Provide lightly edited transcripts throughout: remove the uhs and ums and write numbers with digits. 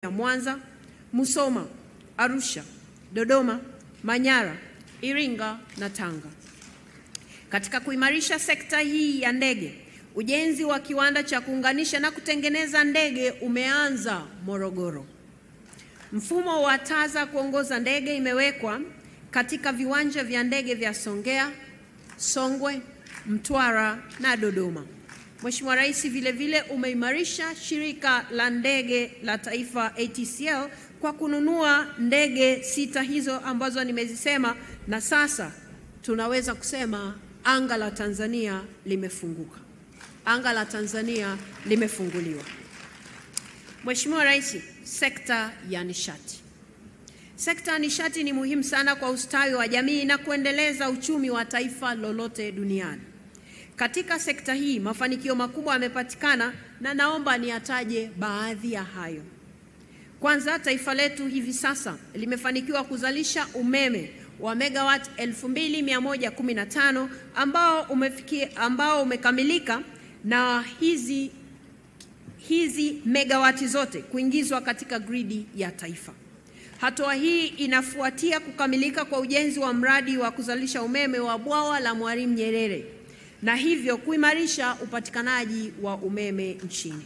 ya Mwanza, Musoma, Arusha, Dodoma, Manyara, Iringa na Tanga. Katika kuimarisha sekta hii ya ndege, ujenzi wa kiwanda cha kuunganisha na kutengeneza ndege umeanza Morogoro. Mfumo wa taa za kuongoza ndege imewekwa katika viwanja vya ndege vya Songea, Songwe, Mtwara na Dodoma. Mheshimiwa Rais vile umeimarisha shirika la ndege la taifa ATCL kwa kununua ndege 6 hizo ambazo nimezisema, na sasa tunaweza kusema anga la Tanzania limefunguka. Anga la Tanzania limefunguliwa. Mheshimiwa Rais, sekta ya nishati. Sekta ya nishati ni muhimu sana kwa ustawi wa jamii na kuendeleza uchumi wa taifa lolote duniani. Katika sekta hii mafanikio makubwa yamepatikana na naomba niataje baadhi ya hayo. Kwanza, taifa letu hivi sasa limefanikiwa kuzalisha umeme wa megawatt 2115 ambao umekamilika, na hizi megawati zote kuingizwa katika gridi ya taifa. Hatua hii inafuatia kukamilika kwa ujenzi wa mradi wa kuzalisha umeme wa bwawa la Mwalimu Nyerere na hivyo kuimarisha upatikanaji wa umeme nchini.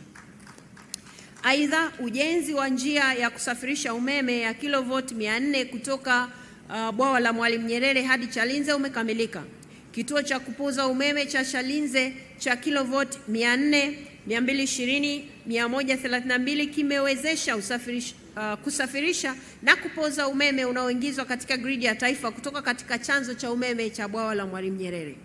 Aidha, ujenzi wa njia ya kusafirisha umeme ya kilovoti 400 kutoka bwawa la Mwalimu Nyerere hadi Chalinze umekamilika. Kituo cha kupoza umeme cha Chalinze cha kilovoti 400, 220, 132 kimewezesha kusafirisha na kupoza umeme unaoingizwa katika gridi ya taifa kutoka katika chanzo cha umeme cha bwawa la Mwalimu Nyerere.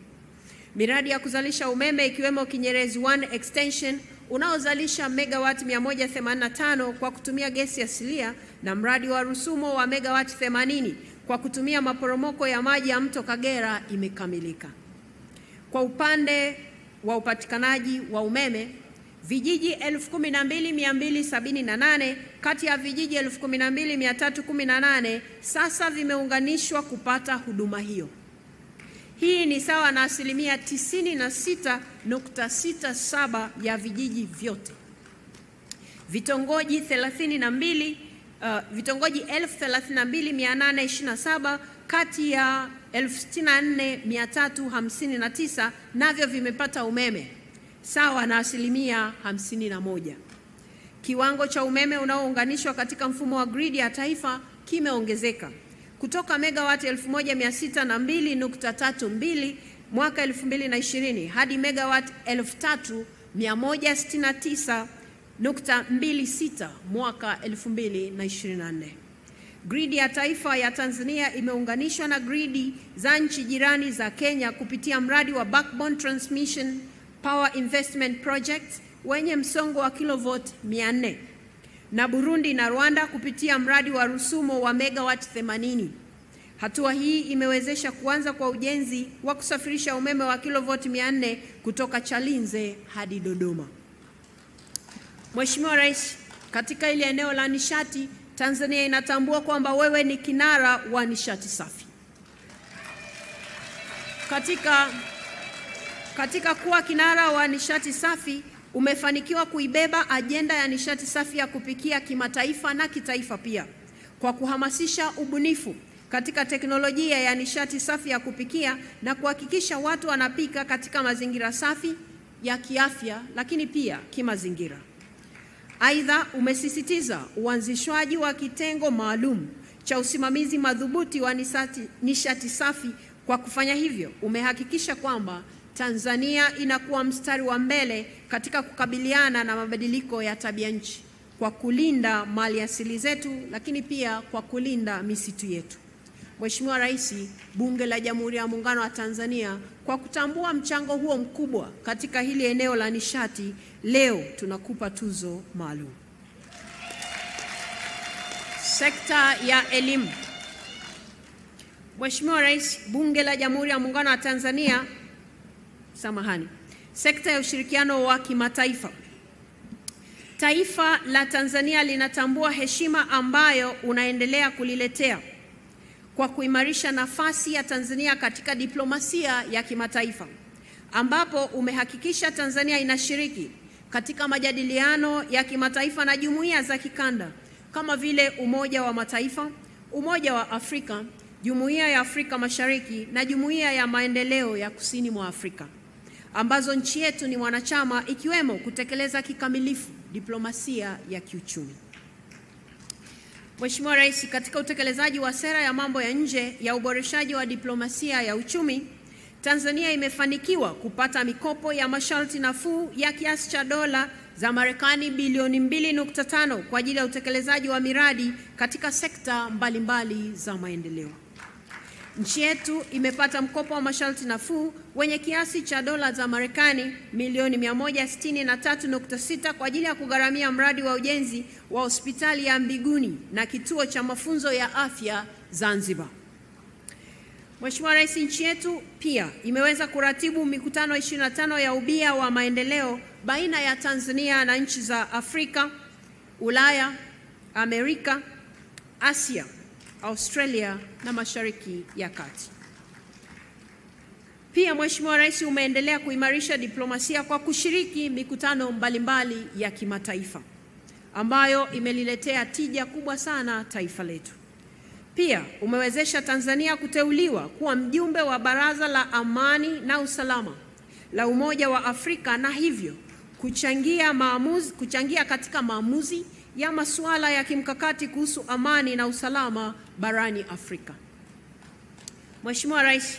Miradi ya kuzalisha umeme ikiwemo Kinyerezi 1 extension unaozalisha megawatt 185 kwa kutumia gesi asilia na mradi wa Rusumo wa megawatt 80 kwa kutumia maporomoko ya maji ya mto Kagera imekamilika. Kwa upande wa upatikanaji wa umeme, vijiji 12278 kati ya vijiji 12318 sasa vimeunganishwa kupata huduma hiyo. Hii ni sawa na asilimia 96.67 ya vijiji vyote. Vitongoji 32,827 kati ya 64,359 navyo vimepata umeme sawa na asilimia 51. Kiwango cha umeme unaounganishwa katika mfumo wa gridi ya taifa kimeongezeka kutoka megawatt 1602.32 mwaka 2020 hadi megawatt 3169.26 mwaka 2024. Gridi ya taifa ya Tanzania imeunganishwa na gridi za nchi jirani za Kenya kupitia mradi wa Backbone Transmission Power Investment Project wenye msongo wa kilovoti 400 na Burundi na Rwanda kupitia mradi wa Rusumo wa megawatt 80. Hatua hii imewezesha kuanza kwa ujenzi wa kusafirisha umeme wa kilovoti 400 kutoka Chalinze hadi Dodoma. Mheshimiwa Rais, katika ile eneo la nishati, Tanzania inatambua kwamba wewe ni kinara wa nishati safi. Katika kuwa kinara wa nishati safi, umefanikiwa kuibeba ajenda ya nishati safi ya kupikia kimataifa na kitaifa pia kwa kuhamasisha ubunifu katika teknolojia ya nishati safi ya kupikia na kuhakikisha watu wanapika katika mazingira safi ya kiafya lakini pia kimazingira. Aidha, umesisitiza uanzishwaji wa kitengo maalum cha usimamizi madhubuti wa nishati safi. Kwa kufanya hivyo, umehakikisha kwamba Tanzania inakuwa mstari wa mbele katika kukabiliana na mabadiliko ya tabia nchi kwa kulinda mali asili zetu lakini pia kwa kulinda misitu yetu. Mheshimiwa Rais, Bunge la Jamhuri ya Muungano wa Tanzania kwa kutambua mchango huo mkubwa katika hili eneo la nishati, leo tunakupa tuzo maalum. Sekta ya elimu. Mheshimiwa Rais, Bunge la Jamhuri ya Muungano wa Tanzania, sekta ya ushirikiano wa kimataifa. Taifa la Tanzania linatambua heshima ambayo unaendelea kuliletea kwa kuimarisha nafasi ya Tanzania katika diplomasia ya kimataifa, ambapo umehakikisha Tanzania inashiriki katika majadiliano ya kimataifa na jumuiya za kikanda kama vile Umoja wa Mataifa, Umoja wa Afrika, Jumuiya ya Afrika Mashariki na Jumuiya ya Maendeleo ya Kusini mwa Afrika, ambazo nchi yetu ni mwanachama, ikiwemo kutekeleza kikamilifu diplomasia ya kiuchumi. Mheshimiwa Rais, katika utekelezaji wa sera ya mambo ya nje ya uboreshaji wa diplomasia ya uchumi, Tanzania imefanikiwa kupata mikopo ya masharti nafuu ya kiasi cha dola za Marekani bilioni 2.5 kwa ajili ya utekelezaji wa miradi katika sekta mbalimbali za maendeleo. Nchi yetu imepata mkopo wa masharti nafuu wenye kiasi cha dola za Marekani milioni 163.6 kwa ajili ya kugharamia mradi wa ujenzi wa hospitali ya Mbiguni na kituo cha mafunzo ya afya Zanzibar. Mheshimiwa Rais, nchi yetu pia imeweza kuratibu mikutano 25 ya ubia wa maendeleo baina ya Tanzania na nchi za Afrika, Ulaya, Amerika, Asia, Australia na Mashariki ya Kati. Pia Mheshimiwa Rais, umeendelea kuimarisha diplomasia kwa kushiriki mikutano mbalimbali ya kimataifa ambayo imeliletea tija kubwa sana taifa letu. Pia umewezesha Tanzania kuteuliwa kuwa mjumbe wa Baraza la Amani na Usalama la Umoja wa Afrika na hivyo kuchangia katika maamuzi ya masuala ya kimkakati kuhusu amani na usalama barani Afrika. Mheshimiwa Rais,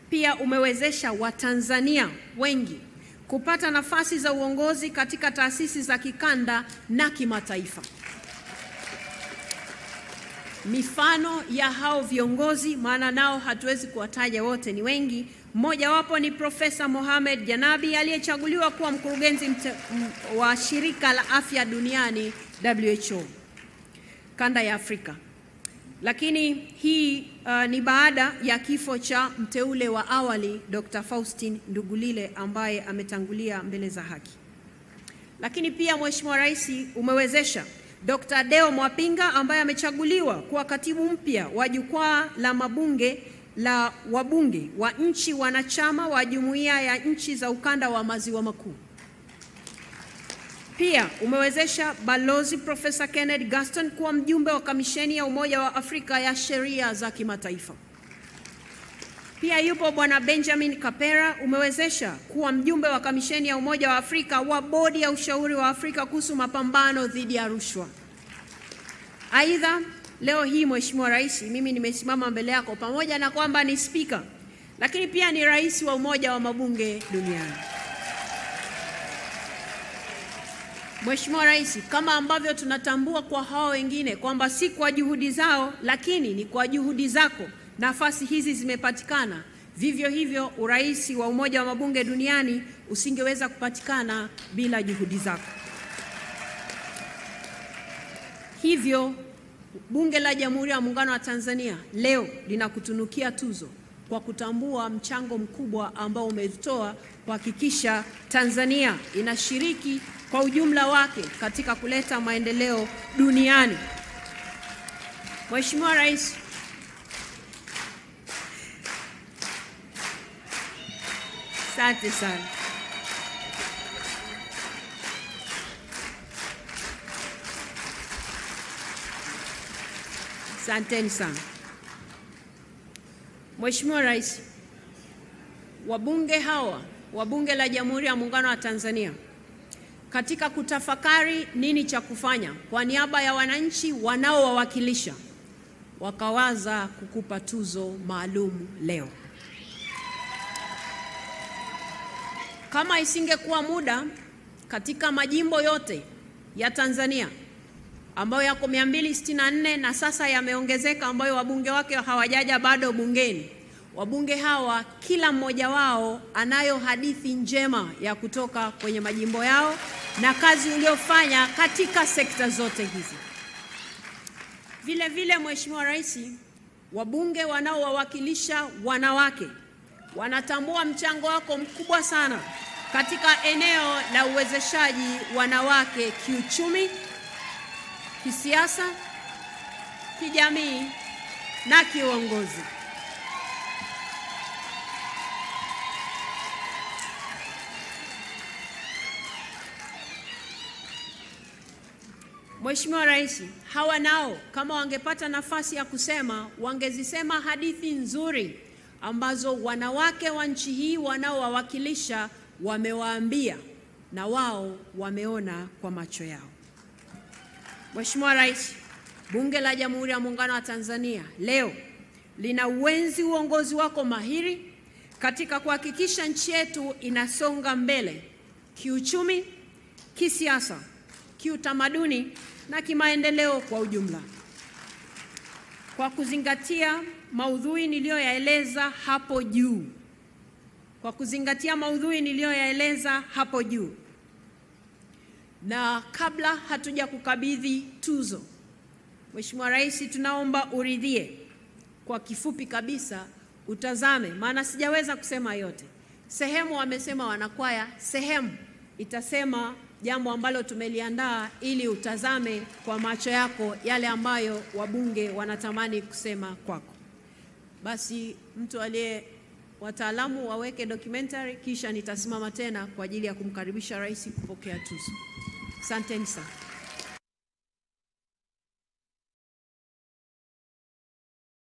pia umewezesha Watanzania wengi kupata nafasi za uongozi katika taasisi za kikanda na kimataifa. Mifano ya hao viongozi, maana nao hatuwezi kuwataja wote, ni wengi. Mmoja wapo ni Profesa Mohamed Janabi aliyechaguliwa kuwa mkurugenzi wa Shirika la Afya Duniani WHO kanda ya Afrika. Lakini hii ni baada ya kifo cha mteule wa awali Dr. Faustin Ndugulile ambaye ametangulia mbele za haki. Lakini pia Mheshimiwa Rais, umewezesha Dr. Deo Mwapinga ambaye amechaguliwa kuwa katibu mpya wa jukwaa la mabunge la wabunge wa nchi wanachama wa Jumuiya ya Nchi za Ukanda wa Maziwa Makuu. Pia umewezesha Balozi Profesa Kenneth Gaston kuwa mjumbe wa Kamisheni ya Umoja wa Afrika ya Sheria za Kimataifa. Pia yupo Bwana Benjamin Kapera, umewezesha kuwa mjumbe wa Kamisheni ya Umoja wa Afrika wa Bodi ya Ushauri wa Afrika kuhusu mapambano dhidi ya rushwa. Aidha, leo hii Mheshimiwa Rais, mimi nimesimama mbele yako pamoja na kwamba ni spika, lakini pia ni rais wa Umoja wa Mabunge Duniani. Mheshimiwa Rais, kama ambavyo tunatambua kwa hao wengine kwamba si kwa juhudi zao, lakini ni kwa juhudi zako nafasi hizi zimepatikana, vivyo hivyo urais wa Umoja wa Mabunge Duniani usingeweza kupatikana bila juhudi zako. Hivyo Bunge la Jamhuri ya Muungano wa Tanzania leo linakutunukia tuzo kwa kutambua mchango mkubwa ambao umetoa kuhakikisha Tanzania inashiriki kwa ujumla wake katika kuleta maendeleo duniani. Mheshimiwa Rais, asante sana. Asanteni sana. Mheshimiwa Rais, wabunge hawa wa Bunge la Jamhuri ya Muungano wa Tanzania katika kutafakari nini cha kufanya kwa niaba ya wananchi wanaowawakilisha, wakawaza kukupa tuzo maalum leo. Kama isingekuwa muda, katika majimbo yote ya Tanzania ambayo yako 264 na sasa yameongezeka ambayo wabunge wake hawajaja bado bungeni, wabunge hawa kila mmoja wao anayo hadithi njema ya kutoka kwenye majimbo yao na kazi uliofanya katika sekta zote hizi. Vile vile Mheshimiwa Rais, wabunge wanaowawakilisha wanawake wanatambua mchango wako mkubwa sana katika eneo la uwezeshaji wanawake kiuchumi, kisiasa, kijamii na kiuongozi. Mheshimiwa Rais, hawa nao kama wangepata nafasi ya kusema, wangezisema hadithi nzuri ambazo wanawake wa nchi hii wanaowawakilisha wamewaambia na wao wameona kwa macho yao. Mheshimiwa Rais, Bunge la Jamhuri ya Muungano wa Tanzania leo lina uenzi uongozi wako mahiri katika kuhakikisha nchi yetu inasonga mbele kiuchumi, kisiasa, kiutamaduni na kimaendeleo kwa ujumla. Kwa kuzingatia maudhui niliyoyaeleza hapo juu, na kabla hatuja kukabidhi tuzo, Mheshimiwa Rais, tunaomba uridhie kwa kifupi kabisa utazame, maana sijaweza kusema yote. Sehemu wamesema wanakwaya, sehemu itasema jambo ambalo tumeliandaa ili utazame kwa macho yako yale ambayo wabunge wanatamani kusema kwako. Basi wataalamu waweke documentary, kisha nitasimama tena kwa ajili ya kumkaribisha Rais kupokea tuzo. Asanteni sana.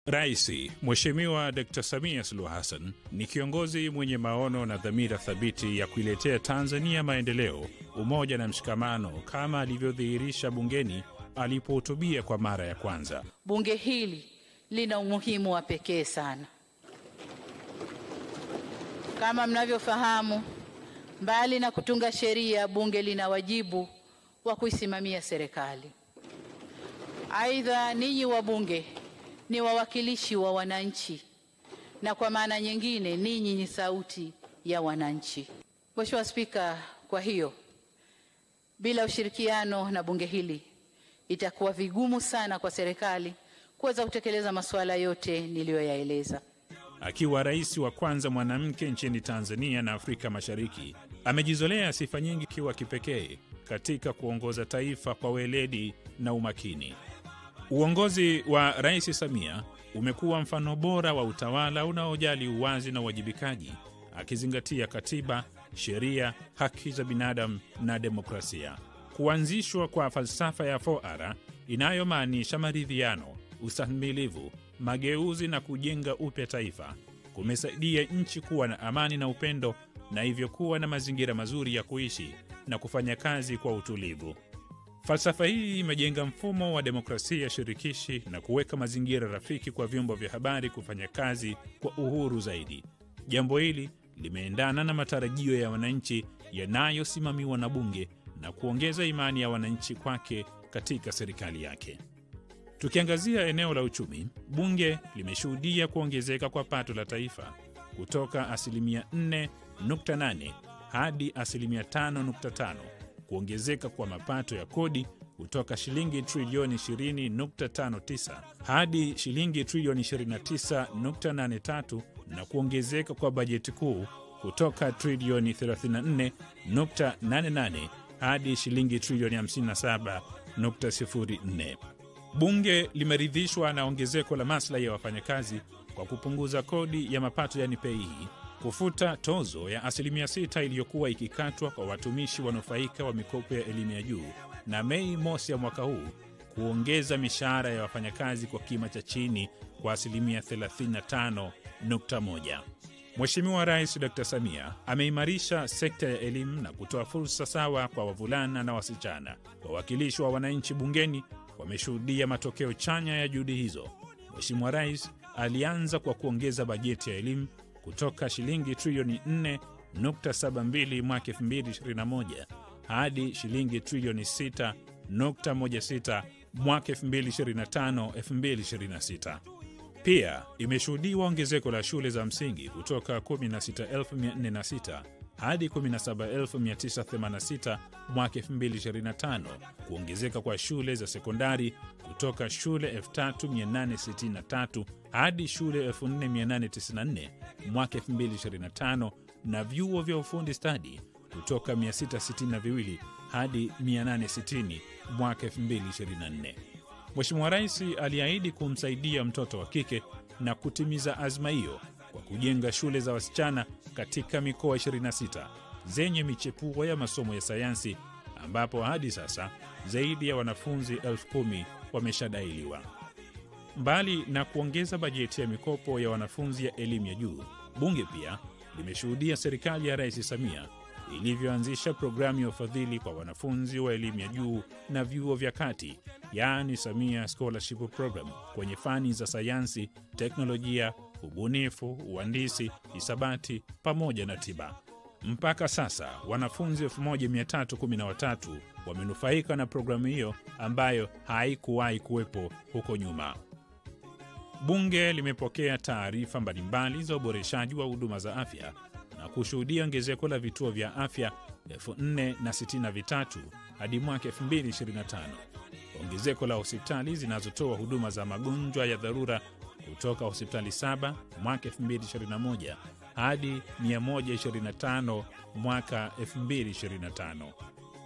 Rais Mheshimiwa Dr. Samia Suluhu Hassan ni kiongozi mwenye maono na dhamira thabiti ya kuiletea Tanzania maendeleo, umoja na mshikamano, kama alivyodhihirisha bungeni alipohutubia kwa mara ya kwanza. Bunge hili lina umuhimu wa pekee sana. Kama mnavyofahamu, mbali na kutunga sheria, bunge lina wajibu wa kuisimamia serikali. Aidha, ninyi wabunge ni wawakilishi wa wananchi, na kwa maana nyingine ninyi ni sauti ya wananchi. Mheshimiwa Spika, kwa hiyo bila ushirikiano na bunge hili itakuwa vigumu sana kwa serikali kuweza kutekeleza masuala yote niliyoyaeleza. Akiwa rais wa kwanza mwanamke nchini Tanzania na Afrika Mashariki, amejizolea sifa nyingi kiwa kipekee katika kuongoza taifa kwa weledi na umakini. Uongozi wa Rais Samia umekuwa mfano bora wa utawala unaojali uwazi na uwajibikaji, akizingatia katiba, sheria, haki za binadamu na demokrasia. Kuanzishwa kwa falsafa ya 4R inayomaanisha maridhiano, ustahimilivu, mageuzi na kujenga upya taifa kumesaidia nchi kuwa na amani na upendo, na hivyo kuwa na mazingira mazuri ya kuishi na kufanya kazi kwa utulivu. Falsafa hii imejenga mfumo wa demokrasia shirikishi na kuweka mazingira rafiki kwa vyombo vya habari kufanya kazi kwa uhuru zaidi. Jambo hili limeendana na matarajio ya wananchi yanayosimamiwa na bunge na kuongeza imani ya wananchi kwake katika serikali yake. Tukiangazia eneo la uchumi, bunge limeshuhudia kuongezeka kwa pato la taifa kutoka 4.8 hadi 5.5, kuongezeka kwa mapato ya kodi kutoka shilingi trilioni 20.59 hadi shilingi trilioni 29.83, na kuongezeka kwa bajeti kuu kutoka trilioni 34.88 hadi shilingi trilioni 57.04. Bunge limeridhishwa na ongezeko la maslahi ya wafanyakazi kwa kupunguza kodi ya mapato yani PAYE, kufuta tozo ya 6% iliyokuwa ikikatwa kwa watumishi wanufaika wa mikopo ya elimu ya juu, na Mei mosi ya mwaka huu kuongeza mishahara ya wafanyakazi kwa kima cha chini kwa 35.1. Mheshimiwa Rais Dr. Samia ameimarisha sekta ya elimu na kutoa fursa sawa kwa wavulana na wasichana. Wawakilishi wa wananchi bungeni wameshuhudia matokeo chanya ya juhudi hizo. Mheshimiwa Rais alianza kwa kuongeza bajeti ya elimu kutoka shilingi trilioni 4.72 mwaka 2021 hadi shilingi trilioni 6.16 mwaka 2025-2026. Pia imeshuhudiwa ongezeko la shule za msingi kutoka 16,406 hadi 17,986 mwaka 2025, kuongezeka kwa shule za sekondari kutoka shule 3,863 hadi shule 4,894 mwaka 2025, na vyuo vya ufundi stadi kutoka 662 hadi 860 mwaka 2024. Mheshimiwa Rais aliahidi kumsaidia mtoto wa kike na kutimiza azma hiyo kwa kujenga shule za wasichana katika mikoa 26 zenye michepuo ya masomo ya sayansi, ambapo hadi sasa zaidi ya wanafunzi 10,000 wameshadailiwa. Mbali na kuongeza bajeti ya mikopo ya wanafunzi ya elimu ya juu, bunge pia limeshuhudia serikali ya Rais Samia ilivyoanzisha programu ya ufadhili kwa wanafunzi wa elimu ya juu na vyuo vya kati, yaani Samia Scholarship Program, kwenye fani za sayansi, teknolojia, ubunifu, uhandisi, hisabati pamoja na tiba. Mpaka sasa wanafunzi 1313 wamenufaika na programu hiyo ambayo haikuwahi kuwepo huko nyuma. Bunge limepokea taarifa mbalimbali za uboreshaji wa huduma za afya na kushuhudia ongezeko la vituo vya afya 463 hadi mwaka 2025. Ongezeko la hospitali zinazotoa huduma za magonjwa ya dharura kutoka hospitali 7 mwaka 2021 hadi 125 mwaka 2025.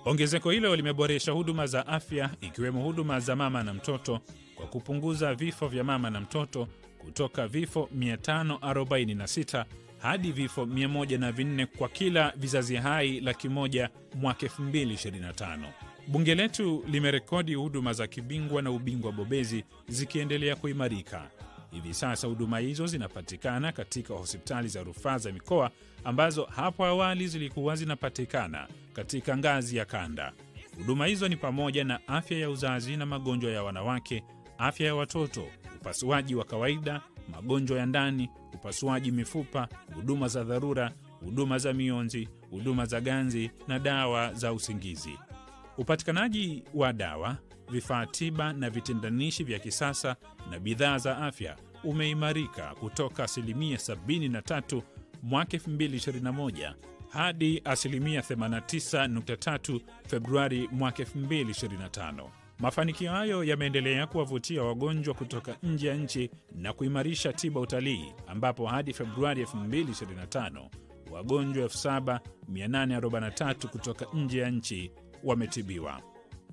Ongezeko hilo limeboresha huduma za afya ikiwemo huduma za mama na mtoto kwa kupunguza vifo vya mama na mtoto kutoka vifo 546 hadi vifo 104 kwa kila vizazi hai 100,000 mwaka 2025. Bunge letu limerekodi huduma za kibingwa na ubingwa bobezi zikiendelea kuimarika. Hivi sasa huduma hizo zinapatikana katika hospitali za rufaa za mikoa ambazo hapo awali zilikuwa zinapatikana katika ngazi ya kanda. Huduma hizo ni pamoja na afya ya uzazi na magonjwa ya wanawake, afya ya watoto, upasuaji wa kawaida, magonjwa ya ndani, upasuaji mifupa, huduma za dharura, huduma za mionzi, huduma za ganzi na dawa za usingizi. Upatikanaji wa dawa, vifaa tiba na vitendanishi vya kisasa na bidhaa za afya umeimarika kutoka 73% mwaka 2021 hadi 89.3 Februari mwaka 2025. Mafanikio hayo yameendelea kuwavutia wagonjwa kutoka nje ya nchi na kuimarisha tiba utalii, ambapo hadi Februari 2025 wagonjwa 7,843 kutoka nje ya nchi wametibiwa.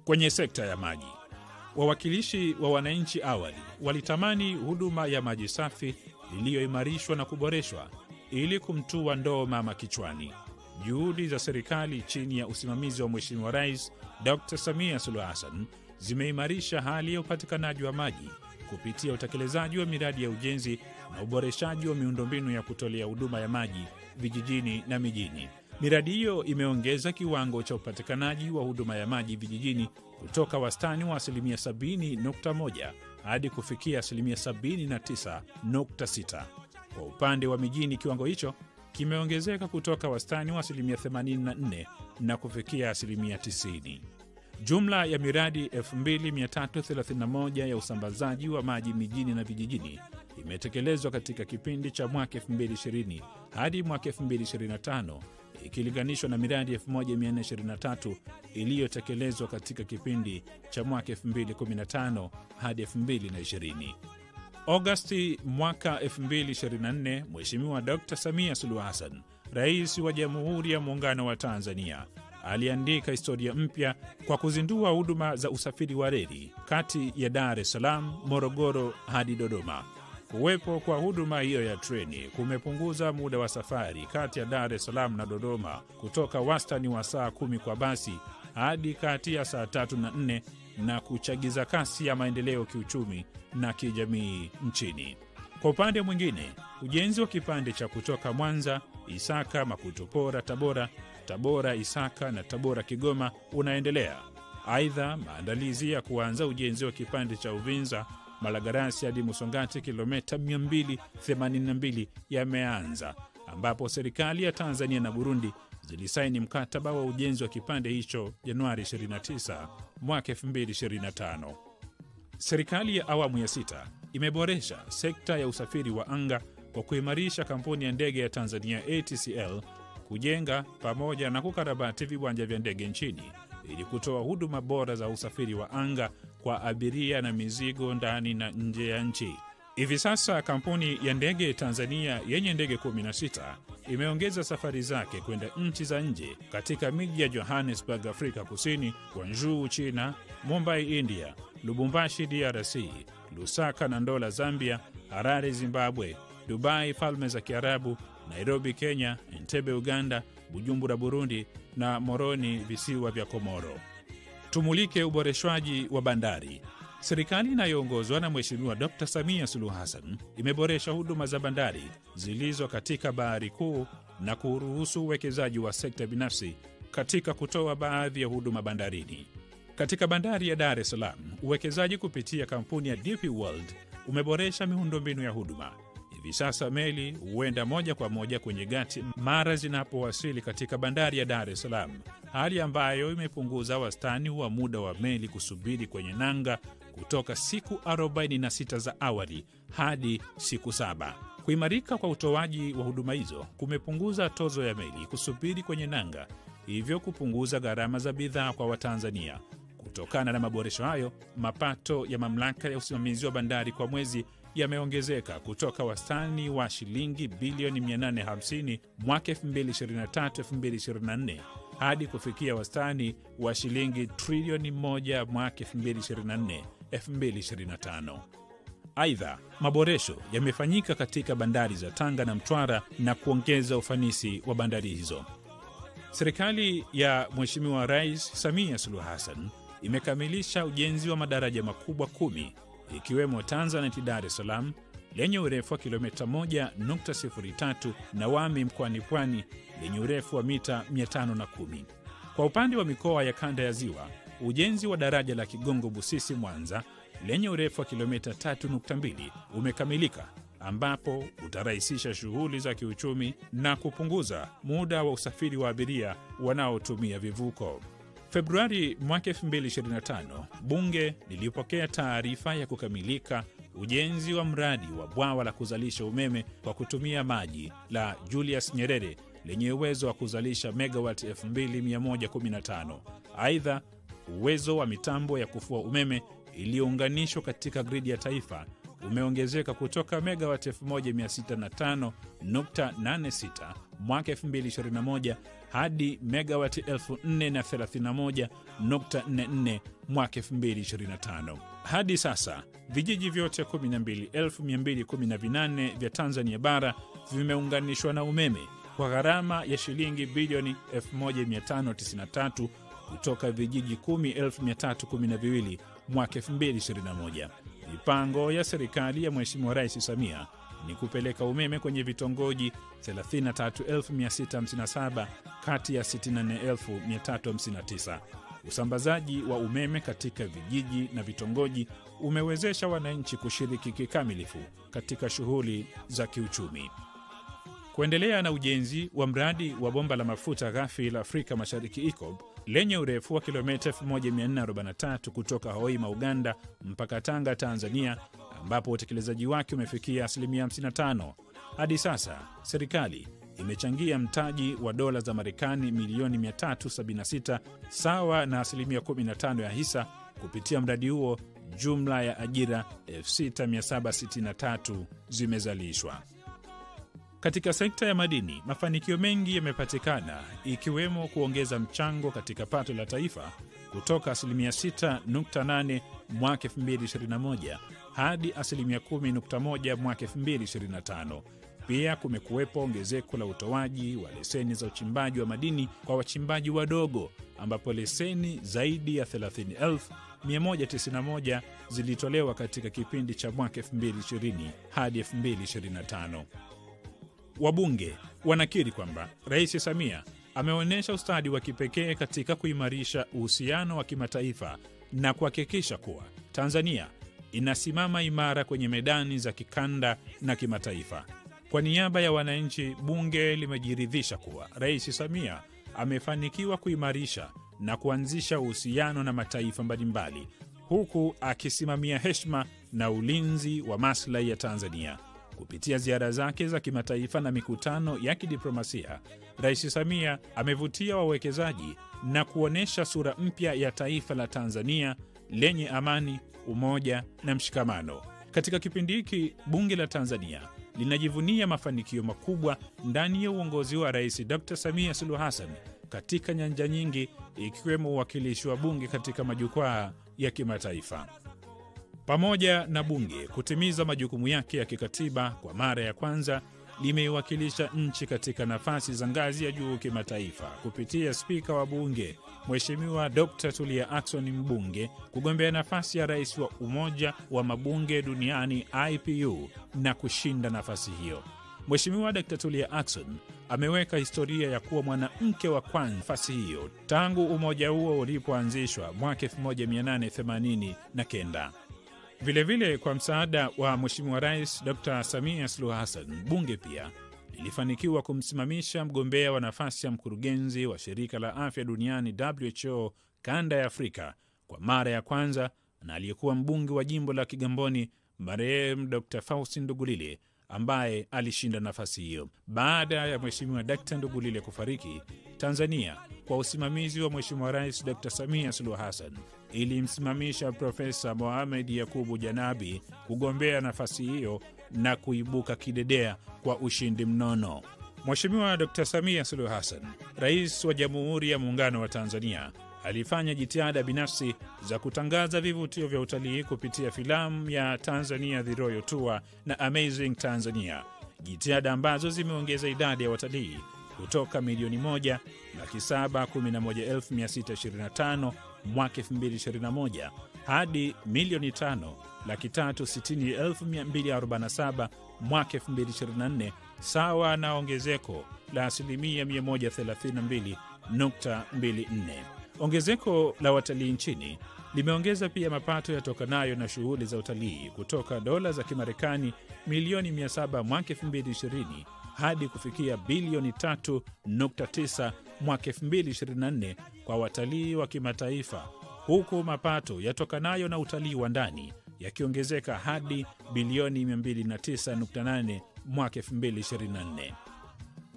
Kwenye sekta ya maji, wawakilishi wa wananchi awali walitamani huduma ya maji safi iliyoimarishwa na kuboreshwa ili kumtua ndoo mama kichwani. Juhudi za serikali chini ya usimamizi wa Mheshimiwa Rais Dr. Samia Suluhu Hassan zimeimarisha hali ya upatikanaji wa maji kupitia utekelezaji wa miradi ya ujenzi na uboreshaji wa miundombinu ya kutolea huduma ya maji vijijini na mijini. Miradi hiyo imeongeza kiwango cha upatikanaji wa huduma ya maji vijijini kutoka wastani wa 70.1 hadi kufikia 79.6. Kwa upande wa mijini, kiwango hicho kimeongezeka kutoka wastani wa 84 na kufikia 90. Jumla ya miradi 2331 ya usambazaji wa maji mijini na vijijini imetekelezwa katika kipindi cha mwaka 2020 hadi mwaka 2025 ikilinganishwa na miradi 1423 iliyotekelezwa katika kipindi cha mwaka 2015 hadi 2020. Agosti mwaka 2024, Mheshimiwa Dr. Samia Suluhu Hassan, Rais wa Jamhuri ya Muungano wa Tanzania, aliandika historia mpya kwa kuzindua huduma za usafiri wa reli kati ya Dar es Salaam, Morogoro hadi Dodoma. Kuwepo kwa huduma hiyo ya treni kumepunguza muda wa safari kati ya Dar es Salaam na Dodoma kutoka wastani wa saa 10 kwa basi hadi kati ya saa 3 na 4 na kuchagiza kasi ya maendeleo kiuchumi na kijamii nchini. Kwa upande mwingine, ujenzi wa kipande cha kutoka Mwanza, Isaka, Makutupora, Tabora, Isaka na Tabora, Kigoma unaendelea. Aidha, maandalizi ya kuanza ujenzi wa kipande cha Uvinza, Malagarasi hadi Musongati kilomita 282 yameanza, ambapo serikali ya Tanzania na Burundi zilisaini mkataba wa ujenzi wa kipande hicho Januari 29 mwaka 2025. Serikali ya awamu ya 6 imeboresha sekta ya usafiri wa anga kwa kuimarisha kampuni ya ndege ya Tanzania ATCL, kujenga pamoja na kukarabati viwanja vya ndege nchini ili kutoa huduma bora za usafiri wa anga kwa abiria na mizigo ndani na nje ya nchi. Hivi sasa kampuni ya ndege Tanzania yenye ndege 16 imeongeza safari zake kwenda nchi za nje katika miji ya Johannesburg, Afrika Kusini, Guangzhou, China, Mumbai, India, Lubumbashi, DRC, Lusaka na Ndola, Zambia, Harare, Zimbabwe, Dubai, Falme za Kiarabu, Nairobi, Kenya, Entebbe, Uganda, Bujumbura, Burundi na Moroni, visiwa vya Komoro. Tumulike uboreshwaji wa bandari. Serikali inayoongozwa na Mheshimiwa Dr. Samia Suluhu Hassan imeboresha huduma za bandari zilizo katika Bahari Kuu na kuruhusu uwekezaji wa sekta binafsi katika kutoa baadhi ya huduma bandarini. Katika bandari ya Dar es Salaam, uwekezaji kupitia kampuni ya DP World umeboresha miundombinu ya huduma. Hivi sasa meli huenda moja kwa moja kwenye gati mara zinapowasili katika bandari ya Dar es Salaam, hali ambayo imepunguza wastani wa muda wa meli kusubiri kwenye nanga kutoka siku 46 za awali hadi siku 7. Kuimarika kwa utoaji wa huduma hizo kumepunguza tozo ya meli kusubiri kwenye nanga, hivyo kupunguza gharama za bidhaa kwa Watanzania. Kutokana na maboresho hayo, mapato ya mamlaka ya usimamizi wa bandari kwa mwezi yameongezeka kutoka wastani wa shilingi bilioni 850 mwaka 2023-2024 hadi kufikia wastani wa shilingi trilioni 1 mwaka 2024-2025. Aidha, maboresho yamefanyika katika bandari za Tanga na Mtwara na kuongeza ufanisi wa bandari hizo. Serikali ya Mheshimiwa Rais Samia Suluhu Hassan imekamilisha ujenzi wa madaraja makubwa 10 ikiwemo Tanzanite Dar es Salaam lenye urefu wa kilomita 1.03 na Wami mkoani Pwani lenye urefu wa mita 510. Kwa upande wa mikoa ya kanda ya Ziwa, ujenzi wa daraja la Kigongo Busisi Mwanza lenye urefu wa kilomita 3.2 umekamilika, ambapo utarahisisha shughuli za kiuchumi na kupunguza muda wa usafiri wa abiria wanaotumia vivuko. Februari mwaka 2025, Bunge lilipokea taarifa ya kukamilika ujenzi wa mradi wa bwawa la kuzalisha umeme kwa kutumia maji la Julius Nyerere lenye uwezo wa kuzalisha megawati 2115. Aidha, uwezo wa mitambo ya kufua umeme iliyounganishwa katika gridi ya taifa umeongezeka kutoka megawati 1605.86 mwaka 2021 hadi megawati 4031.44 mwaka 2025. Hadi sasa, vijiji vyote 12,218 vya Tanzania bara vimeunganishwa na umeme kwa gharama ya shilingi bilioni 1593 kutoka vijiji 10,312 mwaka 2021. Mipango ya serikali ya Mheshimiwa Rais Samia ni kupeleka umeme kwenye vitongoji 33,657 kati ya 64,359. Usambazaji wa umeme katika vijiji na vitongoji umewezesha wananchi kushiriki kikamilifu katika shughuli za kiuchumi. Kuendelea na ujenzi wa mradi wa bomba la mafuta ghafi la Afrika Mashariki EACOP lenye urefu wa kilomita 1443 kutoka Hoima Uganda mpaka Tanga Tanzania, ambapo utekelezaji wake umefikia 55%. Hadi sasa, serikali imechangia mtaji wa dola za Marekani milioni 376 sawa na 15% ya hisa kupitia mradi huo. Jumla ya ajira 6763 zimezalishwa. Katika sekta ya madini, mafanikio mengi yamepatikana, ikiwemo kuongeza mchango katika pato la taifa kutoka 6.8 mwaka 2021 hadi 10.1 mwaka 2025. Pia kumekuwepo ongezeko la utoaji wa leseni za uchimbaji wa madini kwa wachimbaji wadogo, ambapo leseni zaidi ya 30,191 zilitolewa katika kipindi cha mwaka 2020 hadi 2025. Wabunge wanakiri kwamba Rais Samia ameonyesha ustadi wa kipekee katika kuimarisha uhusiano wa kimataifa na kuhakikisha kuwa Tanzania inasimama imara kwenye medani za kikanda na kimataifa. Kwa niaba ya wananchi, bunge limejiridhisha kuwa Rais Samia amefanikiwa kuimarisha na kuanzisha uhusiano na mataifa mbalimbali, huku akisimamia heshima na ulinzi wa maslahi ya Tanzania. Kupitia ziara zake za kimataifa na mikutano ya kidiplomasia, Rais Samia amevutia wawekezaji na kuonesha sura mpya ya taifa la Tanzania lenye amani, umoja na mshikamano. Katika kipindi hiki, bunge la Tanzania linajivunia mafanikio makubwa ndani ya uongozi wa Rais Dr. Samia Suluhu Hassan katika nyanja nyingi, ikiwemo uwakilishi wa bunge katika majukwaa ya kimataifa. Pamoja na bunge kutimiza majukumu yake ya kikatiba kwa mara ya kwanza, limeiwakilisha nchi katika nafasi za ngazi ya juu kimataifa kupitia spika wa bunge Mheshimiwa Dr. Tulia Ackson mbunge kugombea nafasi ya rais wa Umoja wa Mabunge Duniani IPU na kushinda nafasi hiyo. Mheshimiwa Dr. Tulia Ackson ameweka historia ya kuwa mwanamke wa kwanza nafasi hiyo tangu umoja huo ulipoanzishwa mwaka 1889. Vilevile, kwa msaada wa Mheshimiwa Rais Dr. Samia Suluhu Hassan, bunge pia lilifanikiwa kumsimamisha mgombea wa nafasi ya mkurugenzi wa shirika la afya duniani WHO kanda ya Afrika kwa mara ya kwanza, na aliyekuwa mbunge wa jimbo la Kigamboni marehemu Dr. Faustin Ndugulile ambaye alishinda nafasi hiyo. Baada ya Mheshimiwa Dr. Ndugulile kufariki, Tanzania kwa usimamizi wa Mheshimiwa Rais Dr. Samia Suluhu Hassan ilimsimamisha Profesa Mohamed Yakubu Janabi kugombea nafasi hiyo na kuibuka kidedea kwa ushindi mnono. Mheshimiwa Dr. Samia Suluhu Hassan, Rais wa Jamhuri ya Muungano wa Tanzania, alifanya jitihada binafsi za kutangaza vivutio vya utalii kupitia filamu ya Tanzania The Royal Tour na Amazing Tanzania, jitihada ambazo zimeongeza idadi ya watalii kutoka milioni 1,711,625 mwaka 2021 hadi milioni 5,360,247 mwaka 2024, sawa na ongezeko la asilimia 132.24. Ongezeko la watalii nchini limeongeza pia mapato yatokanayo na shughuli za utalii kutoka dola za Kimarekani milioni 700 mwaka 2020 hadi kufikia bilioni 3.9 mwaka 2024 kwa watalii wa kimataifa, huku mapato yatokanayo na utalii wa ndani yakiongezeka hadi bilioni 209.8 mwaka 2024.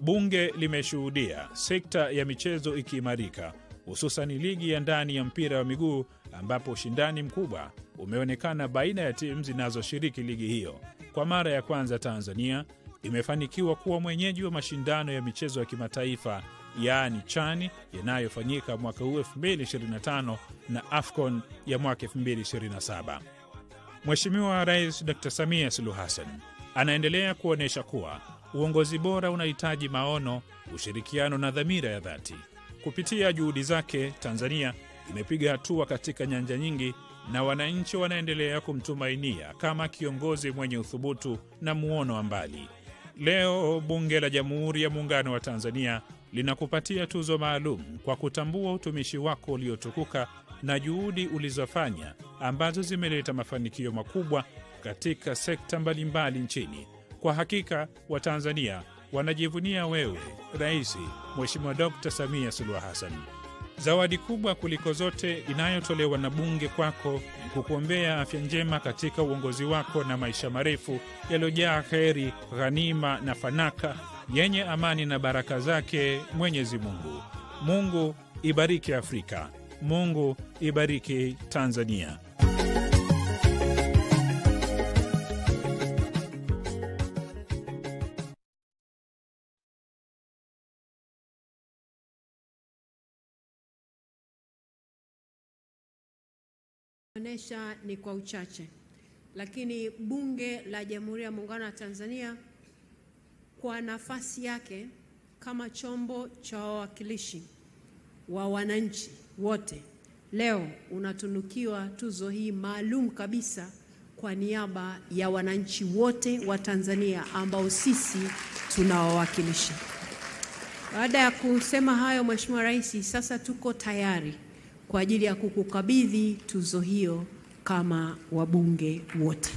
Bunge limeshuhudia sekta ya michezo ikiimarika, hususan ligi ya ndani ya mpira wa miguu ambapo ushindani mkubwa umeonekana baina ya timu zinazoshiriki ligi hiyo. Kwa mara ya kwanza Tanzania imefanikiwa kuwa mwenyeji wa mashindano ya michezo ya kimataifa, yaani CHAN, yanayofanyika mwaka huu 2025 na AFCON ya mwaka 2027. Mheshimiwa Rais Dr. Samia Suluhu Hassan anaendelea kuonesha kuwa uongozi bora unahitaji maono, ushirikiano na dhamira ya dhati. Kupitia juhudi zake, Tanzania imepiga hatua katika nyanja nyingi na wananchi wanaendelea kumtumainia kama kiongozi mwenye uthubutu na muono wa mbali. Leo Bunge la Jamhuri ya Muungano wa Tanzania linakupatia tuzo maalum kwa kutambua utumishi wako uliotukuka na juhudi ulizofanya ambazo zimeleta mafanikio makubwa katika sekta mbalimbali nchini. Kwa hakika Watanzania wanajivunia wewe, Rais Mheshimiwa Dr. Samia Suluhu Hassan. Zawadi kubwa kuliko zote inayotolewa na bunge kwako ni kukuombea afya njema katika uongozi wako na maisha marefu yaliyojaa kheri, ghanima na fanaka yenye amani na baraka zake Mwenyezi Mungu. Mungu ibariki Afrika. Mungu ibariki Tanzania. Onesha ni kwa uchache, lakini Bunge la Jamhuri ya Muungano wa Tanzania kwa nafasi yake kama chombo cha wawakilishi wa wananchi wote, leo unatunukiwa tuzo hii maalum kabisa kwa niaba ya wananchi wote wa Tanzania ambao sisi tunawawakilisha. Baada ya kusema hayo, Mheshimiwa Rais, sasa tuko tayari kwa ajili ya kukukabidhi tuzo hiyo kama wabunge wote.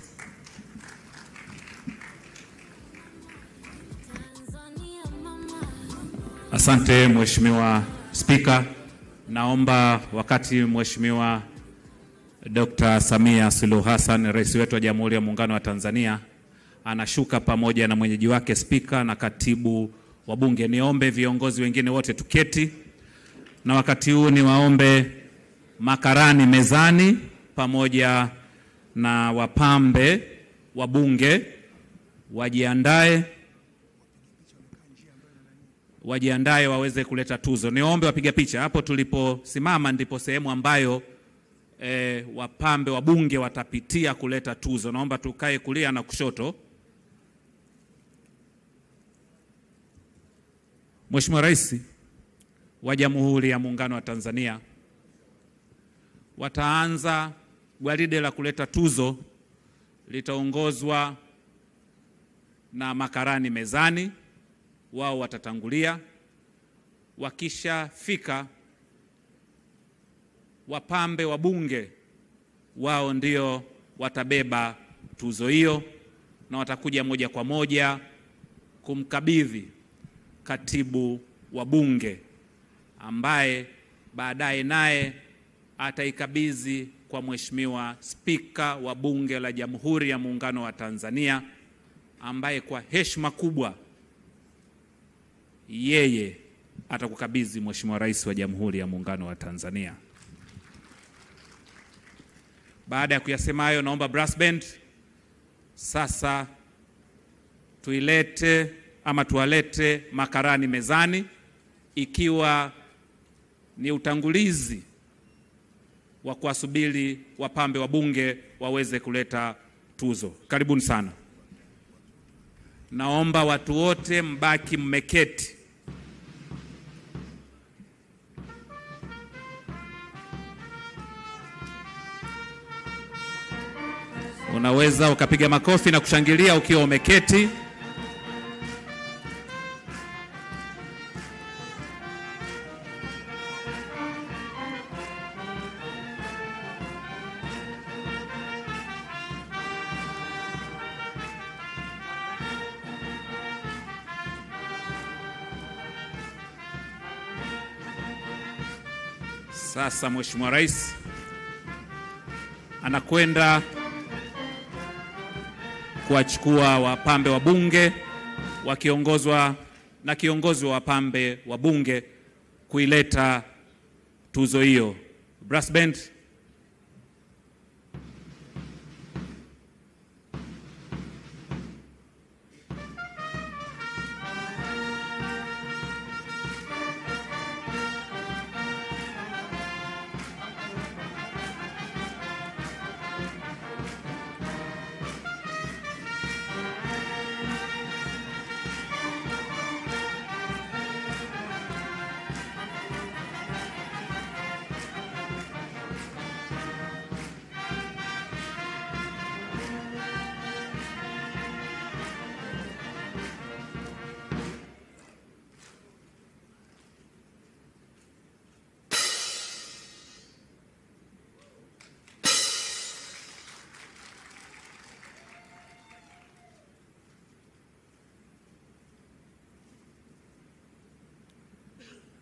Asante Mheshimiwa Spika. Naomba wakati Mheshimiwa Dr. Samia Suluhu Hassan, Rais wetu wa Jamhuri ya Muungano wa Tanzania, anashuka pamoja na mwenyeji wake Spika na katibu wa Bunge, niombe viongozi wengine wote tuketi, na wakati huu niwaombe makarani mezani pamoja na wapambe wa Bunge wajiandae waweze kuleta tuzo. Niombe wapiga picha. Hapo tuliposimama ndipo sehemu ambayo wapambe wa Bunge watapitia kuleta tuzo. Naomba tukae kulia na kushoto. Mheshimiwa Rais wa Jamhuri ya Muungano wa Tanzania, wataanza gwaride la kuleta tuzo, litaongozwa na makarani mezani, wao watatangulia. Wakishafika wapambe wa Bunge, wao ndio watabeba tuzo hiyo na watakuja moja kwa moja kumkabidhi katibu wa Bunge, ambaye baadaye naye ataikabidhi kwa Mheshimiwa Spika wa Bunge la Jamhuri ya Muungano wa Tanzania, ambaye kwa heshima kubwa yeye atakukabidhi Mheshimiwa Rais wa Jamhuri ya Muungano wa Tanzania. Baada ya kuyasema hayo, naomba brass band sasa tuwalete makarani mezani, ikiwa ni utangulizi wa kuwasubiri wapambe wa Bunge waweze kuleta tuzo. Karibuni sana. Naomba watu wote mbaki mmeketi. Unaweza ukapiga makofi na kushangilia ukiwa umeketi. Sasa Mheshimiwa Rais anakwenda kuwachukua wapambe wa Bunge wakiongozwa na kiongozi wa wapambe wa Bunge kuileta tuzo hiyo. Brass band.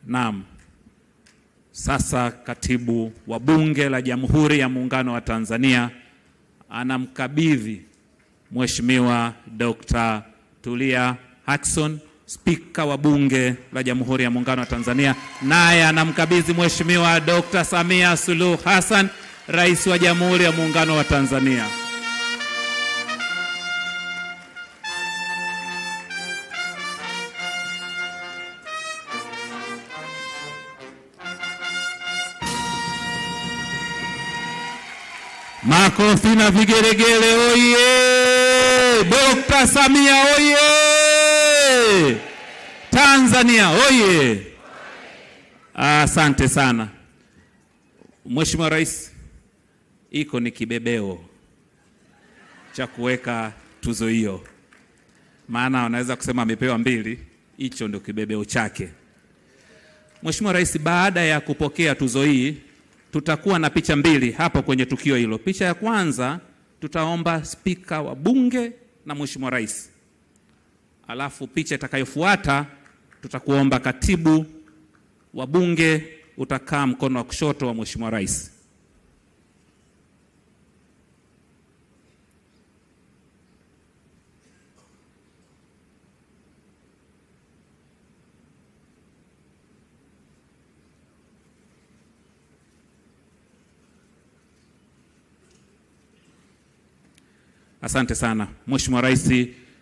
Naam. Sasa katibu wa Bunge la Jamhuri ya Muungano wa Tanzania anamkabidhi Mheshimiwa Dr. Tulia Ackson, Spika wa Bunge la Jamhuri ya Muungano wa Tanzania, naye anamkabidhi Mheshimiwa Dr. Samia Suluhu Hassan, Rais wa Jamhuri ya Muungano wa Tanzania. Makofi na vigeregere oye! Dr. Samia oye! Tanzania oye! Asante sana. Mheshimiwa Rais, iko ni kibebeo cha kuweka tuzo hiyo. Maana wanaweza kusema amepewa 2, hicho ndio kibebeo chake. Mheshimiwa Rais, baada ya kupokea tuzo hii tutakuwa na picha 2 hapo kwenye tukio hilo. Picha ya kwanza tutaomba Spika wa Bunge na Mheshimiwa Rais. Alafu picha itakayofuata tutakuomba katibu wa Bunge, utakaa mkono wa kushoto wa Mheshimiwa Rais. Asante sana. Mheshimiwa Rais,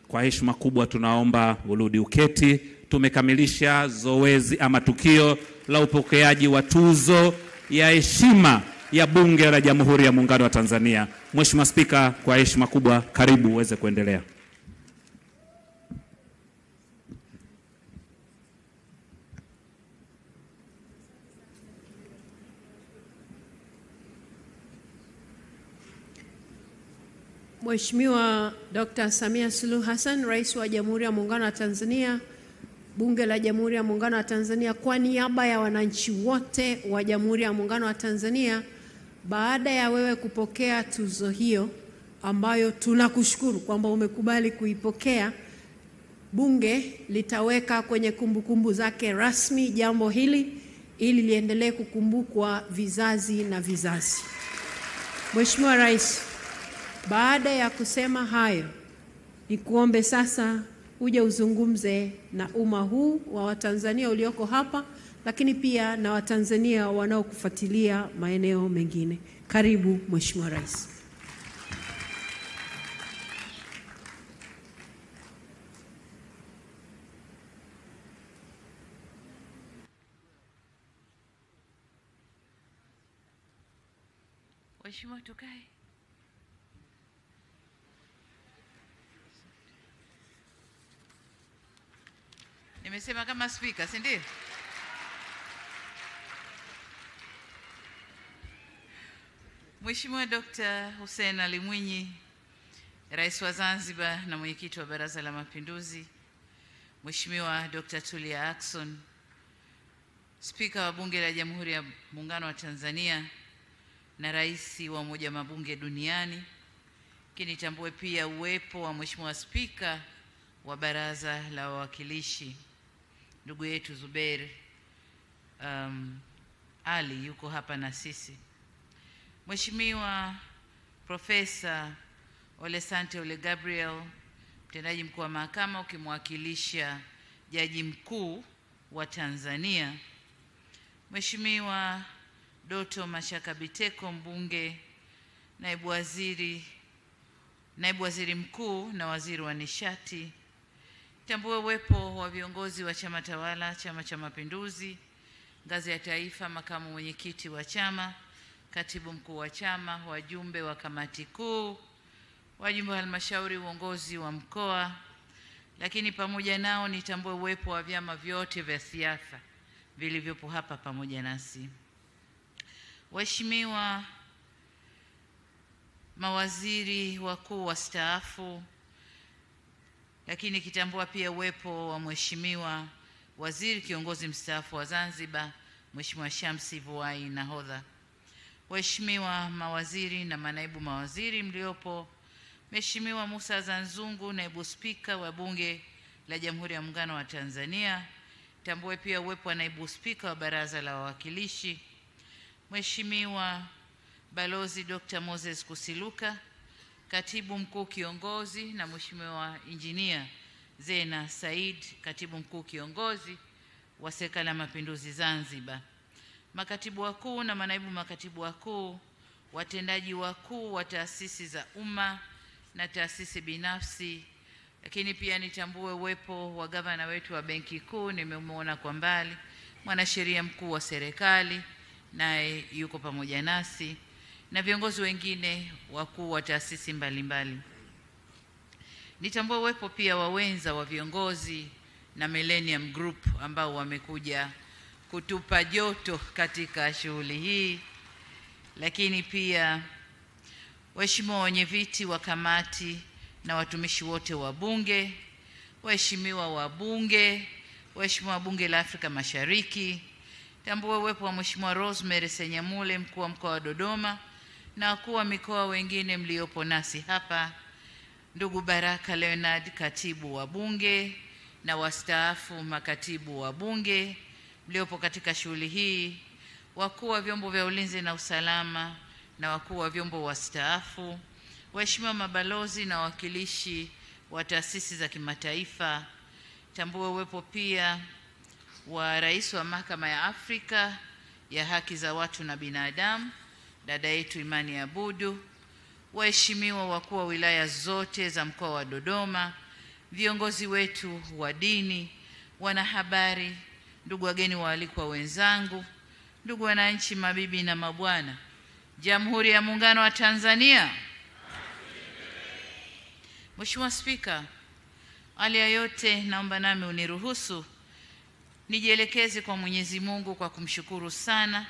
kwa heshima kubwa tunaomba urudi uketi. Tumekamilisha zoezi ama tukio la upokeaji wa tuzo ya heshima ya Bunge la Jamhuri ya Muungano wa Tanzania. Mheshimiwa Spika, kwa heshima kubwa karibu uweze kuendelea. Mheshimiwa Dr. Samia Suluhu Hassan, Rais wa Jamhuri ya Muungano wa Tanzania, Bunge la Jamhuri ya Muungano wa Tanzania, kwa niaba ya wananchi wote wa Jamhuri ya Muungano wa Tanzania, baada ya wewe kupokea tuzo hiyo ambayo tunakushukuru kwamba umekubali kuipokea, Bunge litaweka kwenye kumbukumbu zake rasmi jambo hili ili liendelee kukumbukwa vizazi na vizazi. Mheshimiwa Rais, baada ya kusema hayo, nikuombe sasa uje uzungumze na umma huu wa Watanzania ulioko hapa, lakini pia na Watanzania wanaokufuatilia maeneo mengine. Karibu Mheshimiwa Rais. Mheshimiwa, tukae. Nimesema kama spika, si ndio? Mheshimiwa Dr. Hussein Ali Mwinyi, Rais wa Zanzibar na Mwenyekiti wa Baraza la Mapinduzi, Mheshimiwa Dr. Tulia Ackson, Spika wa Bunge la Jamhuri ya Muungano wa Tanzania na Rais wa Umoja wa Mabunge Duniani, kinitambue pia uwepo wa Mheshimiwa Spika wa Baraza la Wawakilishi, ndugu yetu Zubeir Ali yuko hapa na sisi. Mheshimiwa Profesa Ole Sante Ole Gabriel, mtendaji mkuu wa mahakama ukimwakilisha Jaji Mkuu wa Tanzania. Mheshimiwa Doto Mashaka Biteko, mbunge, naibu waziri mkuu na waziri wa nishati. Tambue uwepo wa viongozi wa chama tawala, Chama cha Mapinduzi, ngazi ya taifa, makamu mwenyekiti wa chama, katibu mkuu wa chama, wajumbe wa kamati kuu, wajumbe wa halmashauri, uongozi wa mkoa, lakini pamoja nao nitambue uwepo wa vyama vyote vya siasa vilivyopo hapa pamoja nasi. Waheshimiwa mawaziri wakuu wastaafu, lakini kitambua pia uwepo wa Mheshimiwa Waziri Kiongozi mstaafu wa Zanzibar, Mheshimiwa Shamsi Vuai Nahodha. Waheshimiwa mawaziri na manaibu mawaziri mliopo, Mheshimiwa Musa Zanzungu, Naibu Spika wa Bunge la Jamhuri ya Muungano wa Tanzania. Tambue pia uwepo wa Naibu Spika wa Baraza la Wawakilishi, Mheshimiwa Balozi Dr. Moses Kusiluka, Katibu Mkuu Kiongozi, na Mheshimiwa Injinia Zena Said, Katibu Mkuu Kiongozi wa Serikali ya Mapinduzi Zanzibar. Makatibu wakuu na manaibu makatibu wakuu, watendaji wakuu wa taasisi za umma na taasisi binafsi, lakini pia nitambue uwepo wa gavana wetu wa Benki Kuu, nimemwona kwa mbali, mwanasheria mkuu wa serikali naye yuko pamoja nasi, na viongozi wengine wakuu wa taasisi mbalimbali. Nitambue uwepo pia wa wenza wa viongozi na Millennium Group ambao wamekuja kutupa joto katika shughuli hii, lakini pia waheshimiwa wenyeviti wa kamati na watumishi wote wa Bunge, waheshimiwa wabunge, waheshimiwa Bunge la Afrika Mashariki. Tambua uwepo wa Mheshimiwa Rosemary Senyamule, mkuu wa mkoa wa Dodoma, na wakuu wa mikoa wengine mliopo nasi hapa, ndugu Baraka Leonard, katibu wa Bunge, na wastaafu makatibu wa Bunge mliopo katika shughuli hii, wakuu wa vyombo vya ulinzi na usalama na wakuu wa vyombo wastaafu, waheshimiwa mabalozi na wawakilishi wa taasisi za kimataifa. Tambua uwepo pia wa Rais wa Mahakama ya Afrika ya Haki za Watu na Binadamu, dada yetu Imani Abudu, waheshimiwa wakuu wa wilaya zote za mkoa wa Dodoma, viongozi wetu wa dini, wanahabari, ndugu wageni waalikwa wenzangu, ndugu wananchi, mabibi na mabwana, Jamhuri ya Muungano wa Tanzania. Mheshimiwa Spika, awali ya yote naomba nami uniruhusu nijielekeze kwa Mwenyezi Mungu kwa kumshukuru sana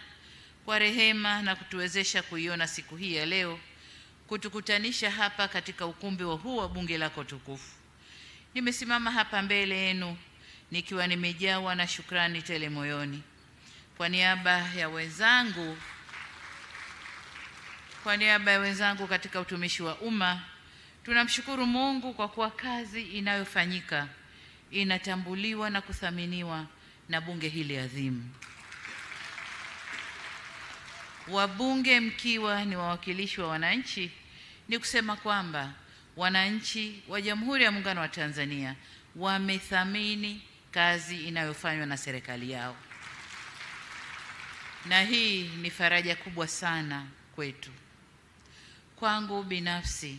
kwa rehema na kutuwezesha kuiona siku hii ya leo, kutukutanisha hapa katika ukumbi huu wa bunge lako tukufu. Nimesimama hapa mbele yenu nikiwa nimejawa na shukrani tele moyoni. Kwa niaba ya wenzangu katika utumishi wa umma, tunamshukuru Mungu kwa kuwa kazi inayofanyika inatambuliwa na kuthaminiwa na bunge hili adhimu. Wabunge mkiwa ni wawakilishi wa wananchi, ni kusema kwamba wananchi wa Jamhuri ya Muungano wa Tanzania wamethamini kazi inayofanywa na serikali yao. Na hii ni faraja kubwa sana kwetu. Kwangu binafsi,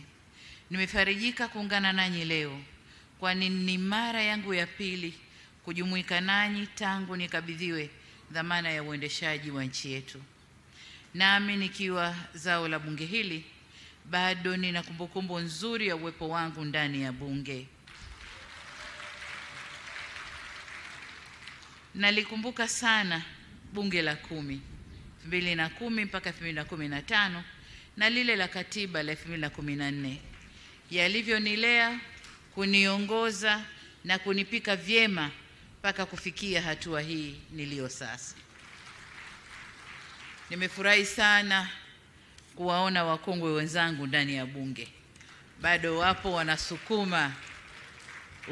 nimefarijika kuungana nanyi leo, kwani ni mara yangu ya pili kujumuika nanyi tangu nikabidhiwe dhamana ya uendeshaji wa nchi yetu. Nami nikiwa zao la bunge hili, bado nina kumbukumbu nzuri ya uwepo wangu ndani ya bunge. Nalikumbuka sana bunge la 2010 mpaka 2015 na lile la katiba la 2014, yalivyonilea, kuniongoza na kunipika vyema mpaka kufikia hatua hii niliyo sasa. Nimefurahi sana kuwaona wakongwe wenzangu ndani ya bunge. Bado wapo wanasukuma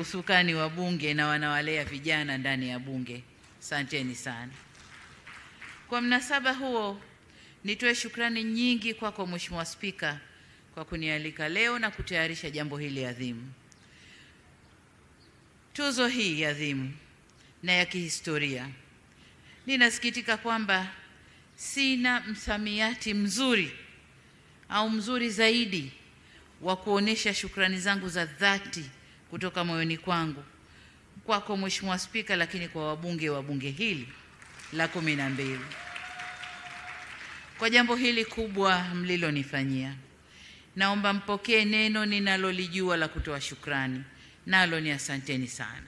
usukani wa bunge na wanawalea vijana ndani ya bunge. Asanteni sana. Kwa mnasaba huo, nitoe shukrani nyingi kwako Mheshimiwa Spika kwa kunialika leo na kutayarisha jambo hili adhimu. Tuzo hii adhimu na ya kihistoria. Ninasikitika kwamba sina msamiati mzuri au mzuri zaidi wa kuonesha shukrani zangu za dhati kutoka moyoni kwangu kwako Mheshimiwa Spika, lakini kwa wabunge wa bunge hili la 12 kwa jambo hili kubwa mlilonifanyia. Naomba mpokee neno ninalolijua la kutoa shukrani, nalo ni asanteni sana.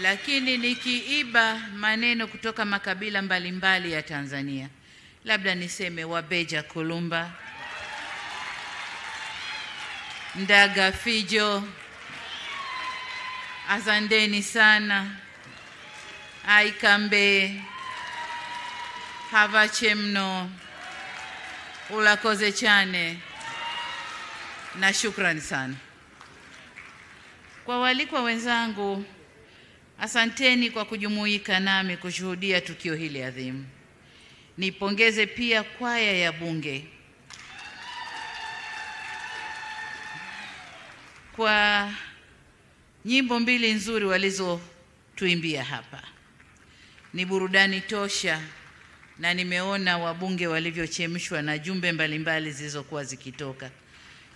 Lakini nikiiba maneno kutoka makabila mbalimbali ya Tanzania, labda niseme Wabeja Kulumba, Ndaga Fijo, asanteni sana, Aikambe, Havachemno, Ulakoze Chane, na shukrani sana. Kwa walikwa wenzangu, asanteni kwa kujumuika nami kushuhudia tukio hili adhimu. Nipongeze pia kwaya ya bunge kwa nyimbo 2 nzuri walizotuimbia hapa. Ni burudani tosha, na nimeona wabunge walivyochemshwa na jumbe mbalimbali zilizokuwa zikitoka.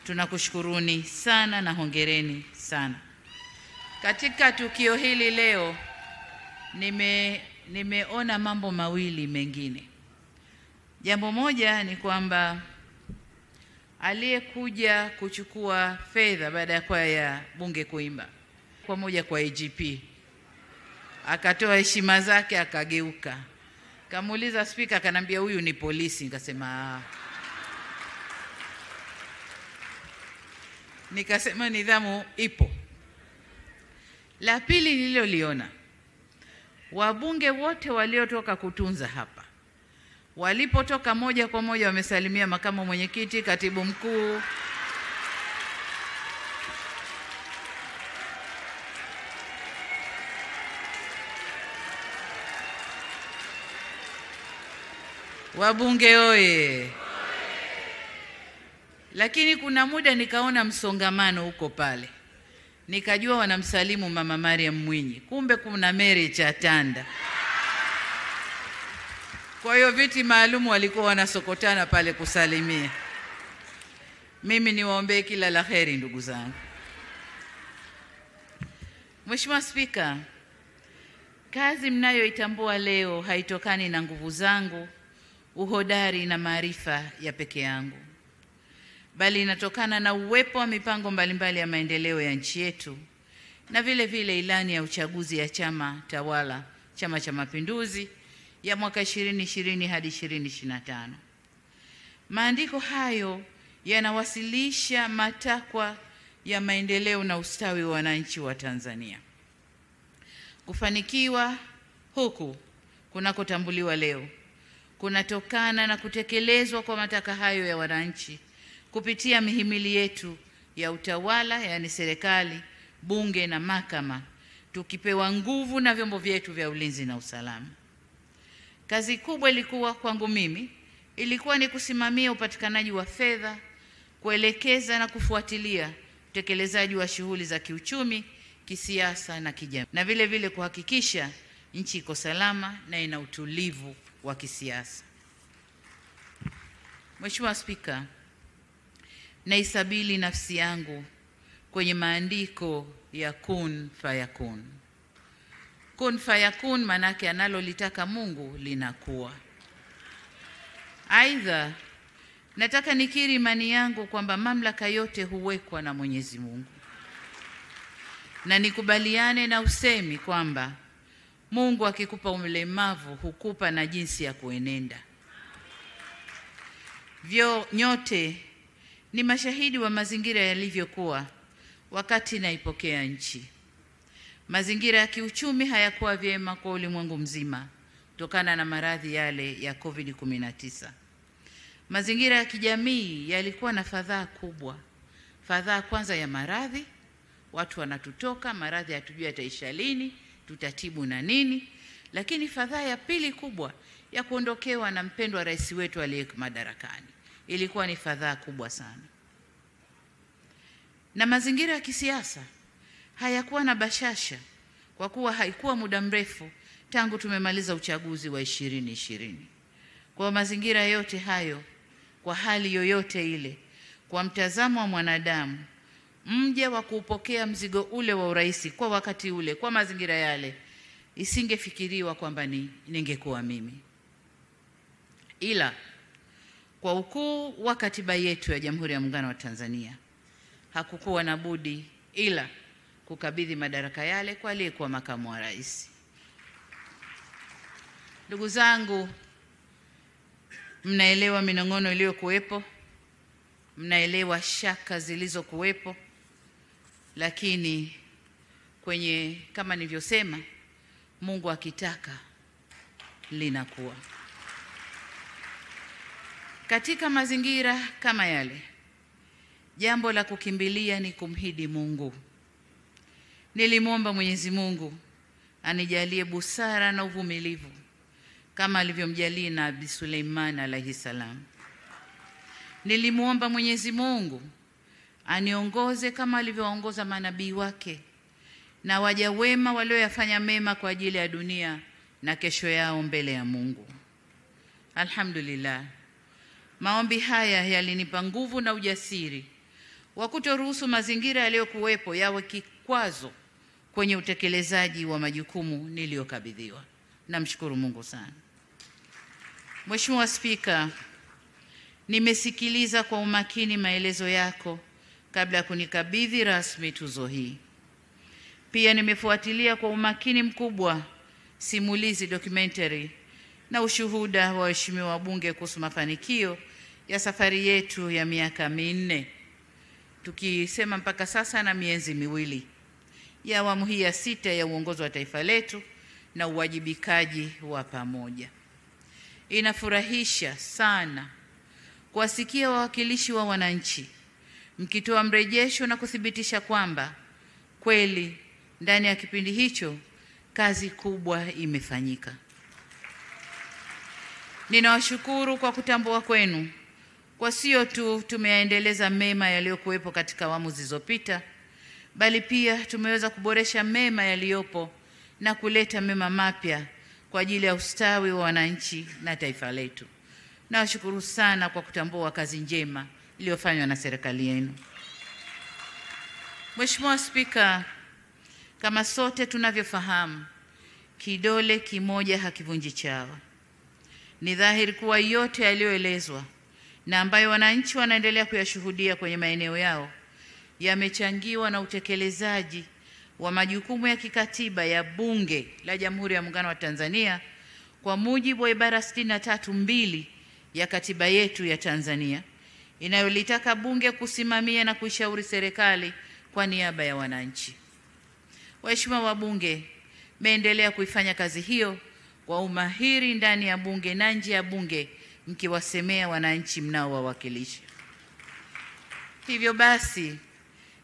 Tunakushukuruni sana na hongereni sana. Katika tukio hili leo nimeona mambo mawili mengine. Jambo moja ni kwamba aliyekuja kuchukua fedha baada ya kwaya ya bunge kuimba kwa moja kwa IGP, akatoa heshima zake, akageuka, kamuuliza spika, akanambia huyu ni polisi. Nikasema nikasema nidhamu ipo. La pili nililoliona, wabunge wote waliotoka kutunza hapa walipotoka moja kwa moja wamesalimia makamu mwenyekiti, katibu mkuu, wabunge oye. Lakini kuna muda nikaona msongamano huko pale, nikajua wanamsalimu Mama Mariam Mwinyi, kumbe kuna Mary Chatanda. Kwa hiyo viti maalum walikuwa wanasokotana pale kusalimia. Mimi niwaombee kila la heri ndugu zangu. Mheshimiwa Spika, kazi mnayoitambua leo haitokani na nguvu zangu, uhodari na maarifa ya peke yangu, bali inatokana na uwepo wa mipango mbalimbali ya maendeleo ya nchi yetu na vile vile ilani ya uchaguzi ya chama tawala, Chama cha Mapinduzi, ya mwaka 2020 hadi 2025. Maandiko hayo yanawasilisha matakwa ya maendeleo na ustawi wa wananchi wa Tanzania. Kufanikiwa huku kunakotambuliwa leo kunatokana na kutekelezwa kwa matakwa hayo ya wananchi kupitia mihimili yetu ya utawala, yani serikali, bunge na mahakama, tukipewa nguvu na vyombo vyetu vya ulinzi na usalama. Kazi kubwa ilikuwa kwangu mimi ilikuwa ni kusimamia upatikanaji wa fedha, kuelekeza na kufuatilia utekelezaji wa shughuli za kiuchumi, kisiasa na kijamii, na vile vile kuhakikisha nchi iko salama na ina utulivu wa kisiasa. Mheshimiwa Spika, naisabili nafsi yangu kwenye maandiko ya kun fayakun. Kun fayakun manake analolitaka Mungu linakuwa. Aidha, nataka nikiri imani yangu kwamba mamlaka yote huwekwa na Mwenyezi Mungu, na nikubaliane na usemi kwamba Mungu akikupa ulemavu hukupa na jinsi ya kuenenda. Nyote ni mashahidi wa mazingira yalivyokuwa wakati naipokea nchi. Mazingira ya kiuchumi hayakuwa vyema kwa ulimwengu mzima kutokana na maradhi yale ya COVID-19. Mazingira ya kijamii yalikuwa na fadhaa kubwa. Fadhaa kwanza ya maradhi, watu wanatutoka, maradhi hatujui yataisha lini, tutatibu na nini. Lakini fadhaa ya pili kubwa ya kuondokewa na mpendwa rais wetu aliyeko madarakani ilikuwa ni fadhaa kubwa sana. Na mazingira ya kisiasa hayakuwa na bashasha kwa kuwa haikuwa muda mrefu tangu tumemaliza uchaguzi wa 2020. Kwa mazingira yote hayo, kwa hali yoyote ile, kwa mtazamo wa mwanadamu, mje wa kuupokea mzigo ule wa urais kwa wakati ule, kwa mazingira yale, isingefikiriwa kwamba ningekuwa mimi. Ila kwa ukuu wa katiba yetu ya Jamhuri ya Muungano wa Tanzania, hakukuwa na budi ila kukabidhi madaraka yale kwa aliyekuwa makamu wa rais. Ndugu zangu, mnaelewa minong'ono iliyokuwepo, mnaelewa shaka zilizokuwepo, lakini kama nilivyosema, Mungu akitaka linakuwa. Katika mazingira kama yale, jambo la kukimbilia ni kumhidi Mungu. Nilimwomba Mwenyezi Mungu anijalie busara na uvumilivu kama alivyomjalia Nabii Suleiman alayhi salam. Nilimwomba Mwenyezi Mungu aniongoze kama alivyoongoza manabii wake na waja wema walioyafanya mema kwa ajili ya dunia na kesho yao mbele ya Mungu. Alhamdulillah, maombi haya yalinipa nguvu na ujasiri wa kutoruhusu mazingira yaliyokuwepo yawe kikwazo kwenye utekelezaji wa majukumu niliyokabidhiwa. Namshukuru Mungu sana. Mheshimiwa Spika, nimesikiliza kwa umakini maelezo yako kabla ya kunikabidhi rasmi tuzo hii. Pia nimefuatilia kwa umakini mkubwa simulizi documentary na ushuhuda wa waheshimiwa wabunge kuhusu mafanikio ya safari yetu ya miaka 4, tukisema mpaka sasa na miezi 2 ya awamu hii ya 6 ya uongozi wa taifa letu na uwajibikaji wa pamoja. Inafurahisha sana kuwasikia wawakilishi wa wananchi mkitoa mrejesho na kuthibitisha kwamba kweli ndani ya kipindi hicho kazi kubwa imefanyika. Ninawashukuru kwa kutambua kwenu kwa sio tu tumeyaendeleza mema yaliyokuwepo katika awamu zilizopita, bali pia tumeweza kuboresha mema yaliyopo na kuleta mema mapya kwa ajili ya ustawi wa wananchi na taifa letu. Nawashukuru sana kwa kutambua kazi njema iliyofanywa na serikali yenu. Mheshimiwa Spika, kama sote tunavyofahamu, kidole kimoja hakivunji chawa. Ni dhahiri kuwa yote yaliyoelezwa na ambayo wananchi wanaendelea kuyashuhudia kwenye maeneo yao yamechangiwa na utekelezaji wa majukumu ya kikatiba ya Bunge la Jamhuri ya Muungano wa Tanzania kwa mujibu wa ibara 63(2) ya katiba yetu ya Tanzania inayolitaka bunge kusimamia na kuishauri serikali kwa niaba ya wananchi. Waheshimiwa wabunge, mmeendelea kuifanya kazi hiyo kwa umahiri ndani ya bunge na nje ya bunge, mkiwasemea wananchi mnaowawakilisha. Hivyo basi,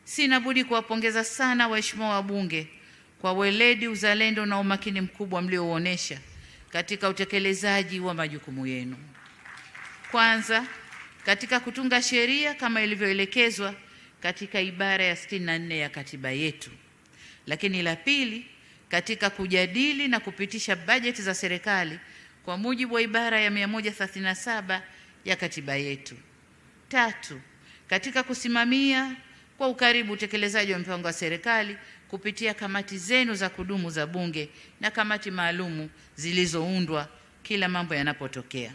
sina budi kuwapongeza sana waheshimiwa wabunge kwa weledi, uzalendo na umakini mkubwa mliouonesha katika utekelezaji wa majukumu yenu. Kwanza, katika kutunga sheria kama ilivyoelekezwa katika ibara ya 64 ya katiba yetu. Lakini la pili, katika kujadili na kupitisha bajeti za serikali kwa mujibu wa ibara ya 137 ya katiba yetu. Tatu, katika kusimamia kwa ukaribu utekelezaji wa mpango wa serikali kupitia kamati zenu za kudumu za bunge na kamati maalumu zilizoundwa kila mambo yanapotokea.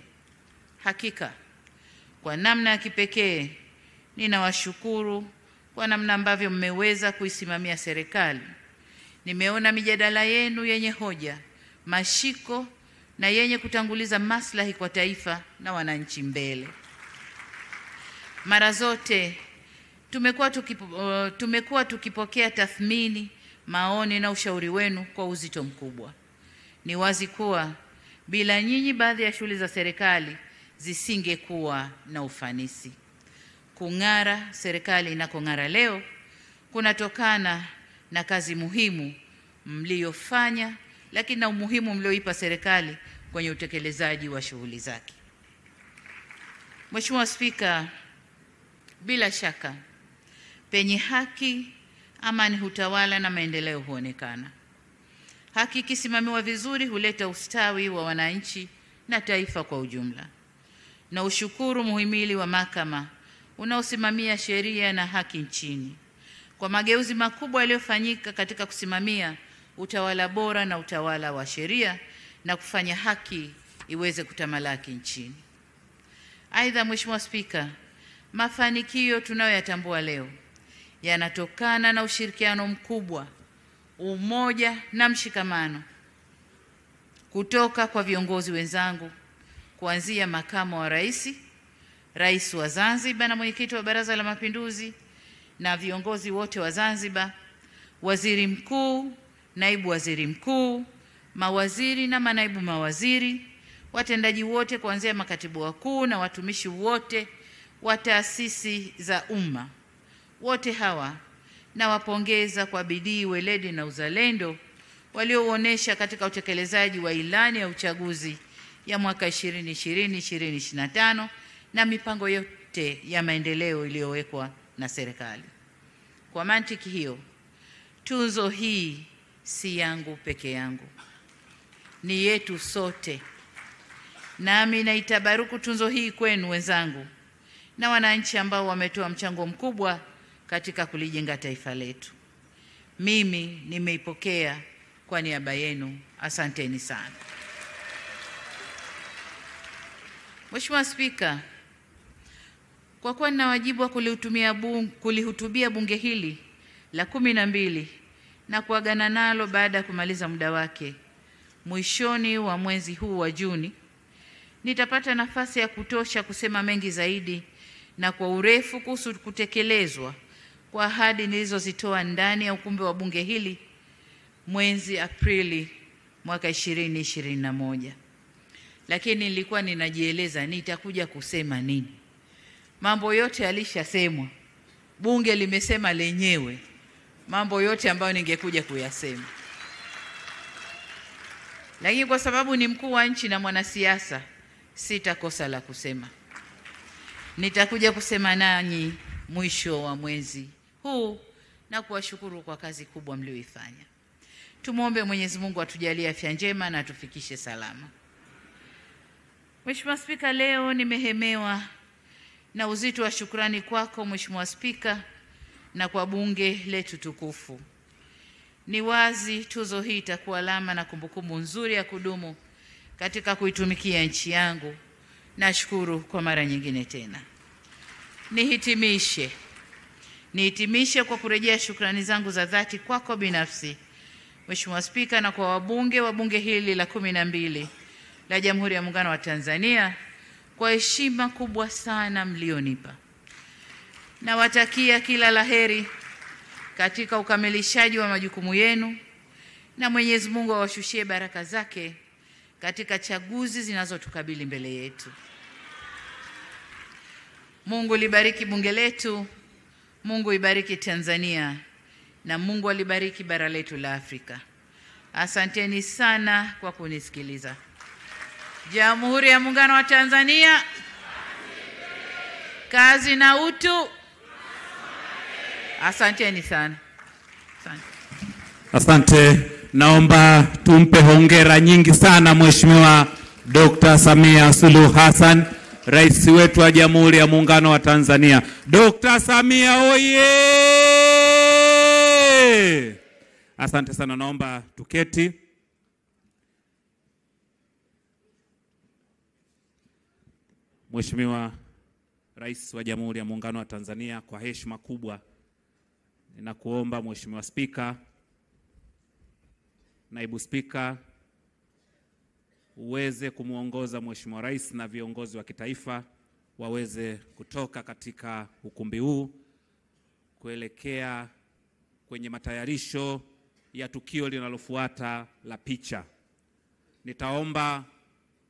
Hakika, kwa namna ya kipekee ninawashukuru kwa namna ambavyo mmeweza kuisimamia serikali. Nimeona mijadala yenu yenye hoja, mashiko na yenye kutanguliza maslahi kwa taifa na wananchi mbele. Mara zote tumekuwa tukipokea tathmini, maoni na ushauri wenu kwa uzito mkubwa. Ni wazi kuwa bila nyinyi baadhi ya shughuli za serikali zisingekuwa na ufanisi. Kung'ara serikali inakong'ara leo kunatokana na kazi muhimu mliofanya, lakini na umuhimu mlioipa serikali kwenye utekelezaji wa shughuli zake. Mheshimiwa Spika, bila shaka penye haki, amani hutawala na maendeleo huonekana. Haki ikisimamiwa vizuri huleta ustawi wa wananchi na taifa kwa ujumla. Na ushukuru muhimili wa mahakama unaosimamia sheria na haki nchini kwa mageuzi makubwa yaliyofanyika katika kusimamia utawala bora na utawala wa sheria na kufanya haki iweze kutamalaki nchini. Aidha, Mheshimiwa Spika, mafanikio tunayoyatambua leo yanatokana na ushirikiano mkubwa, umoja na mshikamano kutoka kwa viongozi wenzangu, kuanzia makamu wa rais, rais wa Zanzibar na mwenyekiti wa Baraza la Mapinduzi na viongozi wote wa Zanzibar, waziri mkuu, naibu waziri mkuu, mawaziri na manaibu mawaziri, watendaji wote kuanzia makatibu wakuu na watumishi wote wa taasisi za umma. Wote hawa nawapongeza kwa bidii, weledi na uzalendo waliouonesha katika utekelezaji wa ilani ya uchaguzi ya mwaka 2020-2025 na mipango yote ya maendeleo iliyowekwa na serikali. Kwa mantiki hiyo, tuzo hii si yangu peke yangu, ni yetu sote. Nami naitabaruku tuzo hii kwenu wenzangu na wananchi ambao wametoa mchango mkubwa katika kulijenga taifa letu. Mimi nimeipokea kwa niaba yenu. Asanteni sana. Mheshimiwa Spika, kwa kuwa nina wajibu wa kulihutubia bunge hili la 12 na kuagana nalo baada ya kumaliza muda wake mwishoni wa mwezi huu wa Juni, nitapata nafasi ya kutosha kusema mengi zaidi na kwa urefu kuhusu kutekelezwa kwa ahadi nilizozitoa ndani ya ukumbi wa bunge hili mwezi Aprili mwaka 2021. Lakini nilikuwa ninajieleza nitakuja kusema nini. Mambo yote yalishasemwa. Bunge limesema lenyewe mambo yote ambayo ningekuja kuyasema. Lakini kwa sababu ni mkuu wa nchi na mwanasiasa, sitakosa la kusema. Nitakuja kusema nanyi mwisho wa mwezi huu na kuwashukuru kwa kazi kubwa mlioifanya. Tumuombe Mwenyezi Mungu atujalie afya njema na atufikishe salama. Mheshimiwa Spika, leo nimehemewa na uzito wa shukrani kwako Mheshimiwa Spika na kwa bunge letu tukufu. Ni wazi tuzo hii itakuwa alama na kumbukumbu nzuri ya kudumu katika kuitumikia nchi yangu. Nashukuru kwa mara nyingine tena. Nihitimishe kwa kurejea shukrani zangu za dhati kwako binafsi Mheshimiwa Spika na kwa wabunge wa bunge hili la 12 la Jamhuri ya Muungano wa Tanzania kwa heshima kubwa sana mlionipa. Nawatakia kila laheri katika ukamilishaji wa majukumu yenu, na Mwenyezi Mungu awashushie baraka zake katika chaguzi zinazotukabili mbele yetu. Mungu libariki bunge letu, Mungu ibariki Tanzania, na Mungu alibariki bara letu la Afrika. Asanteni sana kwa kunisikiliza. Jamhuri ya Muungano wa Tanzania, kazi na utu. Asanteni sana. Asante. Naomba tumpe hongera nyingi sana Mheshimiwa Dr. Samia Suluhu Hassan, Rais wetu wa Jamhuri ya Muungano wa Tanzania. Dr. Samia oye! Asante sana, naomba tuketi. Mheshimiwa Rais wa Jamhuri ya Muungano wa Tanzania, kwa heshima kubwa ninakuomba Mheshimiwa Spika, Naibu Spika, uweze kumuongoza Mheshimiwa Rais na viongozi wa kitaifa waweze kutoka katika ukumbi huu kuelekea kwenye matayarisho ya tukio linalofuata la picha. Nitaomba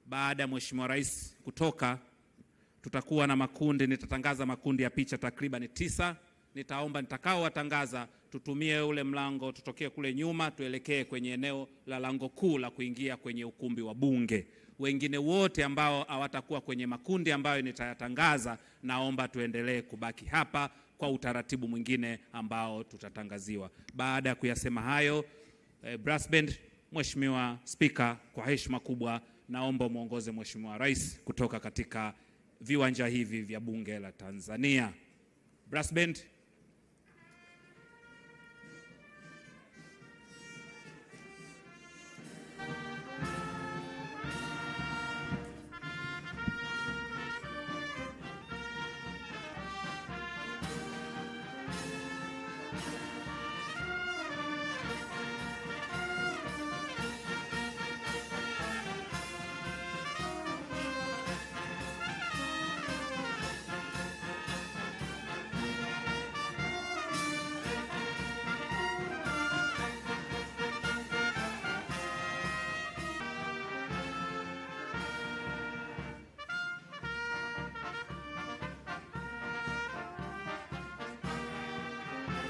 baada ya Mheshimiwa Rais kutoka, tutakuwa na makundi, nitatangaza makundi ya picha takriban 9. Nitaomba nitakao watangaza tutumie ule mlango, tutokee kule nyuma tuelekee kwenye eneo la lango kuu la kuingia kwenye ukumbi wa Bunge. Wengine wote ambao hawatakuwa kwenye makundi ambayo nitayatangaza, naomba tuendelee kubaki hapa kwa utaratibu mwingine ambao tutatangaziwa. Baada ya kuyasema hayo, brass band, Mheshimiwa Spika, kwa heshima kubwa naomba muongoze Mheshimiwa Rais kutoka katika viwanja hivi vya Bunge la Tanzania. Brass band.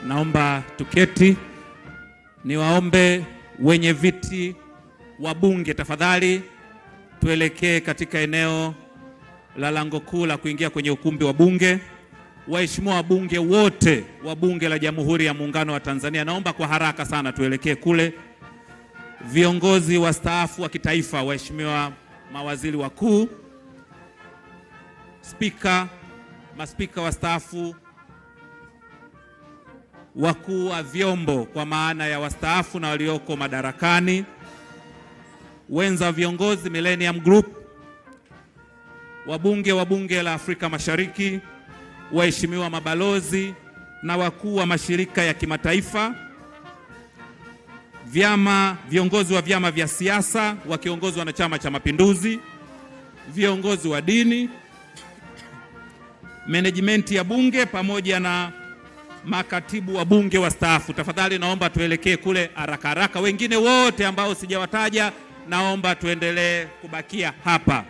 Naomba tuketi. Niwaombe wenye viti wa Bunge tafadhali tuelekee katika eneo la lango kuu la kuingia kwenye ukumbi wa Bunge. Waheshimiwa wabunge wote wa Bunge la Jamhuri ya Muungano wa Tanzania, naomba kwa haraka sana tuelekee kule. Viongozi wastaafu wa kitaifa, waheshimiwa mawaziri wakuu, spika, maspika wastaafu, wakuu wa vyombo kwa maana ya wastaafu na walioko madarakani, wenza viongozi Millennium Group, wabunge wa Bunge la Afrika Mashariki, waheshimiwa mabalozi na wakuu wa mashirika ya kimataifa, viongozi wa vyama vya siasa wakiongozwa na Chama cha Mapinduzi, viongozi wa dini, management ya Bunge pamoja na makatibu wa Bunge wastaafu. Tafadhali naomba tuelekee kule haraka haraka. Wengine wote ambao sijawataja naomba tuendelee kubakia hapa.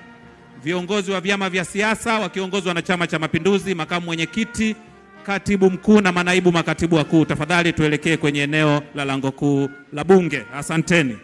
Viongozi wa vyama vya siasa wakiongozwa na Chama cha Mapinduzi, makamu mwenyekiti, katibu mkuu na manaibu makatibu wakuu, tafadhali tuelekee kwenye eneo la lango kuu la Bunge. Asanteni.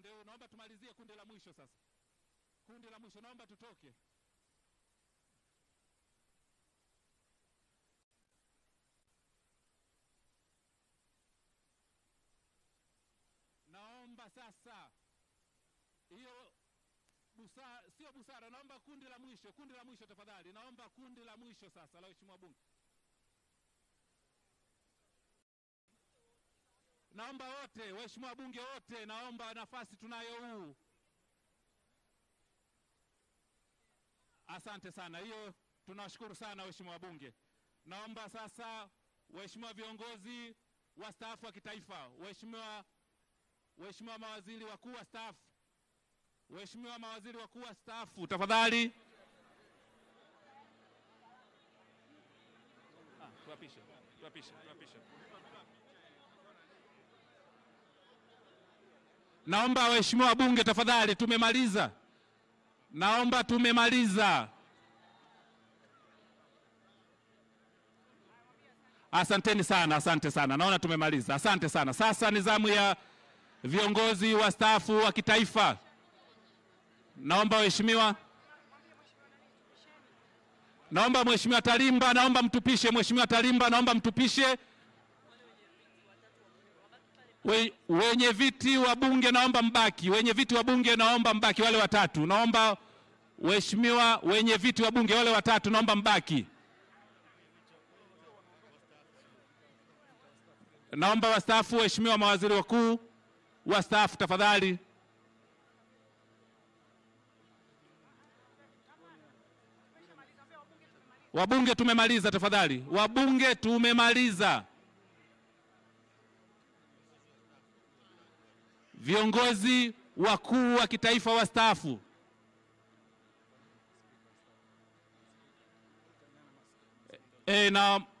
upande huu. Naomba tumalizie kundi la mwisho sasa. Kundi la mwisho naomba tutoke. Naomba sasa hiyo sio busara. Naomba kundi la mwisho tafadhali. Naomba kundi la mwisho sasa la waheshimiwa bunge. Naomba wote waheshimiwa bunge wote, naomba nafasi tunayo huu. Asante sana. Hiyo tunawashukuru sana waheshimiwa bunge. Naomba sasa waheshimiwa viongozi wastaafu wa kitaifa, waheshimiwa mawaziri wakuu wastaafu, waheshimiwa mawaziri wakuu wastaafu tafadhali. Tuapishe. Naomba waheshimiwa bunge tafadhali, tumemaliza. Naomba tumemaliza. Asanteni sana, asante sana. Naona tumemaliza. Asante sana. Sasa ni zamu ya viongozi wastaafu wa kitaifa. Naomba waheshimiwa. Naomba Mheshimiwa Talimba, naomba mtupishe. Mheshimiwa Talimba, naomba mtupishe. Wenye viti wa bunge naomba mbaki. Wenye viti wa bunge naomba mbaki wale watatu. Naomba waheshimiwa wenye viti wa bunge wale watatu naomba mbaki. Naomba wastaafu, waheshimiwa mawaziri wakuu wastaafu tafadhali. Wabunge tumemaliza tafadhali. Wabunge tumemaliza. Viongozi wakuu wa kitaifa wastaafu.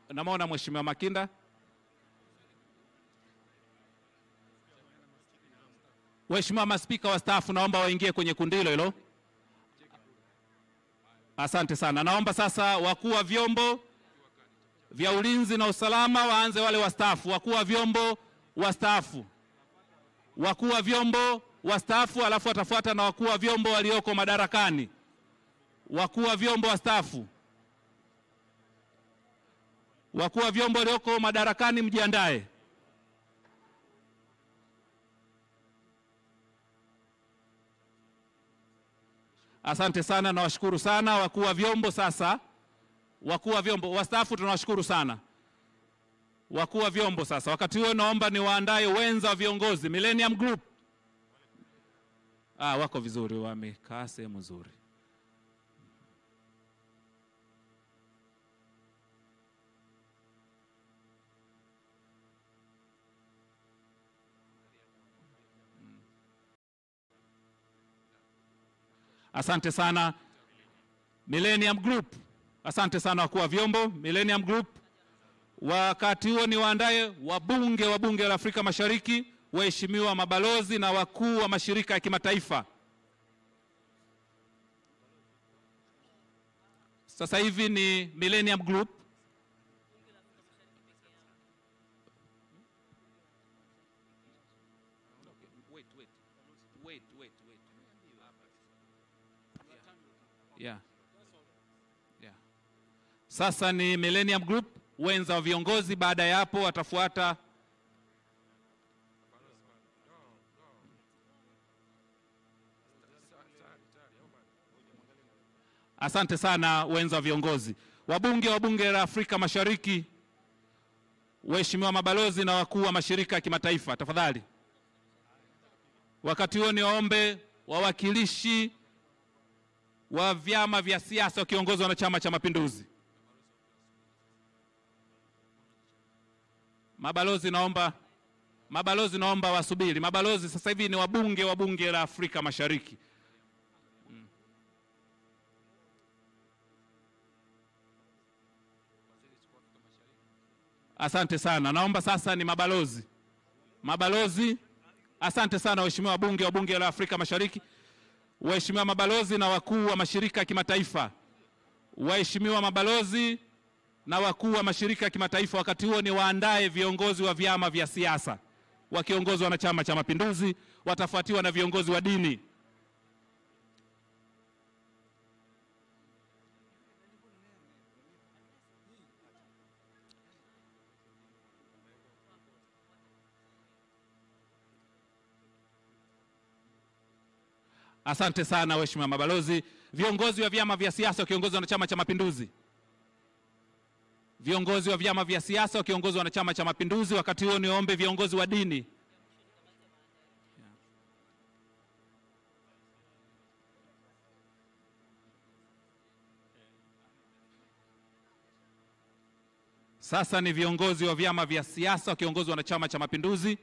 Namuona Mheshimiwa Makinda. Waheshimiwa maspika wastaafu naomba waingie kwenye kundi hilo. Asante sana. Naomba sasa wakuu wa vyombo vya ulinzi na usalama waanze wale wastaafu. Wakuu wa vyombo wastaafu. Wakuu wa vyombo wastaafu, alafu watafuata na wakuu wa vyombo walioko madarakani. Wakuu wa vyombo wastaafu. Wakuu wa vyombo walioko madarakani mjiandae. Asante sana, nawashukuru sana wakuu wa vyombo. Sasa wakuu wa vyombo wastaafu tunawashukuru sana. Wakuu wa vyombo sasa, wakati huo naomba niwaandae wenza wa viongozi Millennium Group. Wako vizuri, wamekaa sehemu nzuri. Asante sana Millennium Group. Asante sana wakuu wa vyombo Millennium Group. Wakati huo ni waandae wabunge wa bunge la Afrika Mashariki, waheshimiwa mabalozi na wakuu wa mashirika ya kimataifa. Sasa hivi ni Millennium Group. Yeah. Sasa ni Millennium Group, wenza wa viongozi. Baada ya hapo watafuata Asante sana wenza wa viongozi. Wabunge wa bunge la Afrika Mashariki, waheshimiwa mabalozi na wakuu wa mashirika ya kimataifa tafadhali. Wakati huo niwaombe wawakilishi wa vyama vya siasa wakiongozwa na Chama cha Mapinduzi. Mabalozi naomba wasubiri. Mabalozi sasa hivi ni wabunge wa bunge la Afrika Mashariki. Asante sana. Naomba sasa ni mabalozi. Mabalozi, asante sana waheshimiwa wabunge wa bunge la Afrika Mashariki. Waheshimiwa mabalozi na wakuu wa mashirika ya kimataifa. Waheshimiwa mabalozi na wakuu wa mashirika ya kimataifa, wakati huo ni waandae viongozi wa vyama vya siasa. wakiongozwa na Chama cha Mapinduzi, watafuatiwa na viongozi wa dini. Asante sana waheshimiwa mabalozi. Viongozi wa vyama vya siasa wakiongozwa na Chama cha Mapinduzi. Viongozi wa vyama vya siasa wakiongozwa na Chama cha Mapinduzi. Wakati huo niombe viongozi wa dini. Sasa ni viongozi wa vyama vya siasa wakiongozwa na Chama cha Mapinduzi.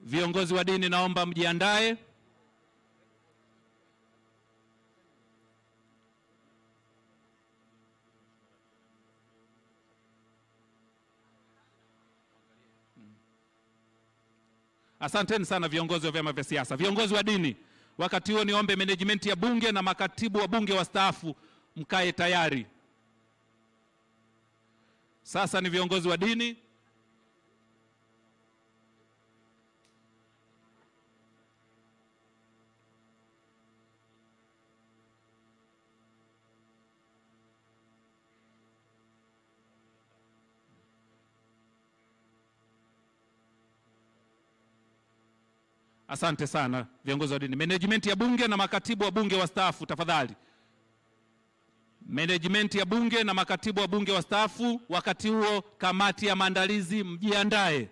Viongozi wa dini naomba mjiandae. Asanteni sana viongozi wa vyama vya siasa. Viongozi wa dini, wakati huo niombe management ya bunge na makatibu wa bunge wastaafu mkae tayari. Sasa ni viongozi wa dini. Asante sana viongozi wa dini. Management ya bunge na makatibu wa bunge wastaafu tafadhali. Management ya bunge na makatibu wa bunge wastaafu, wakati huo kamati ya maandalizi mjiandae.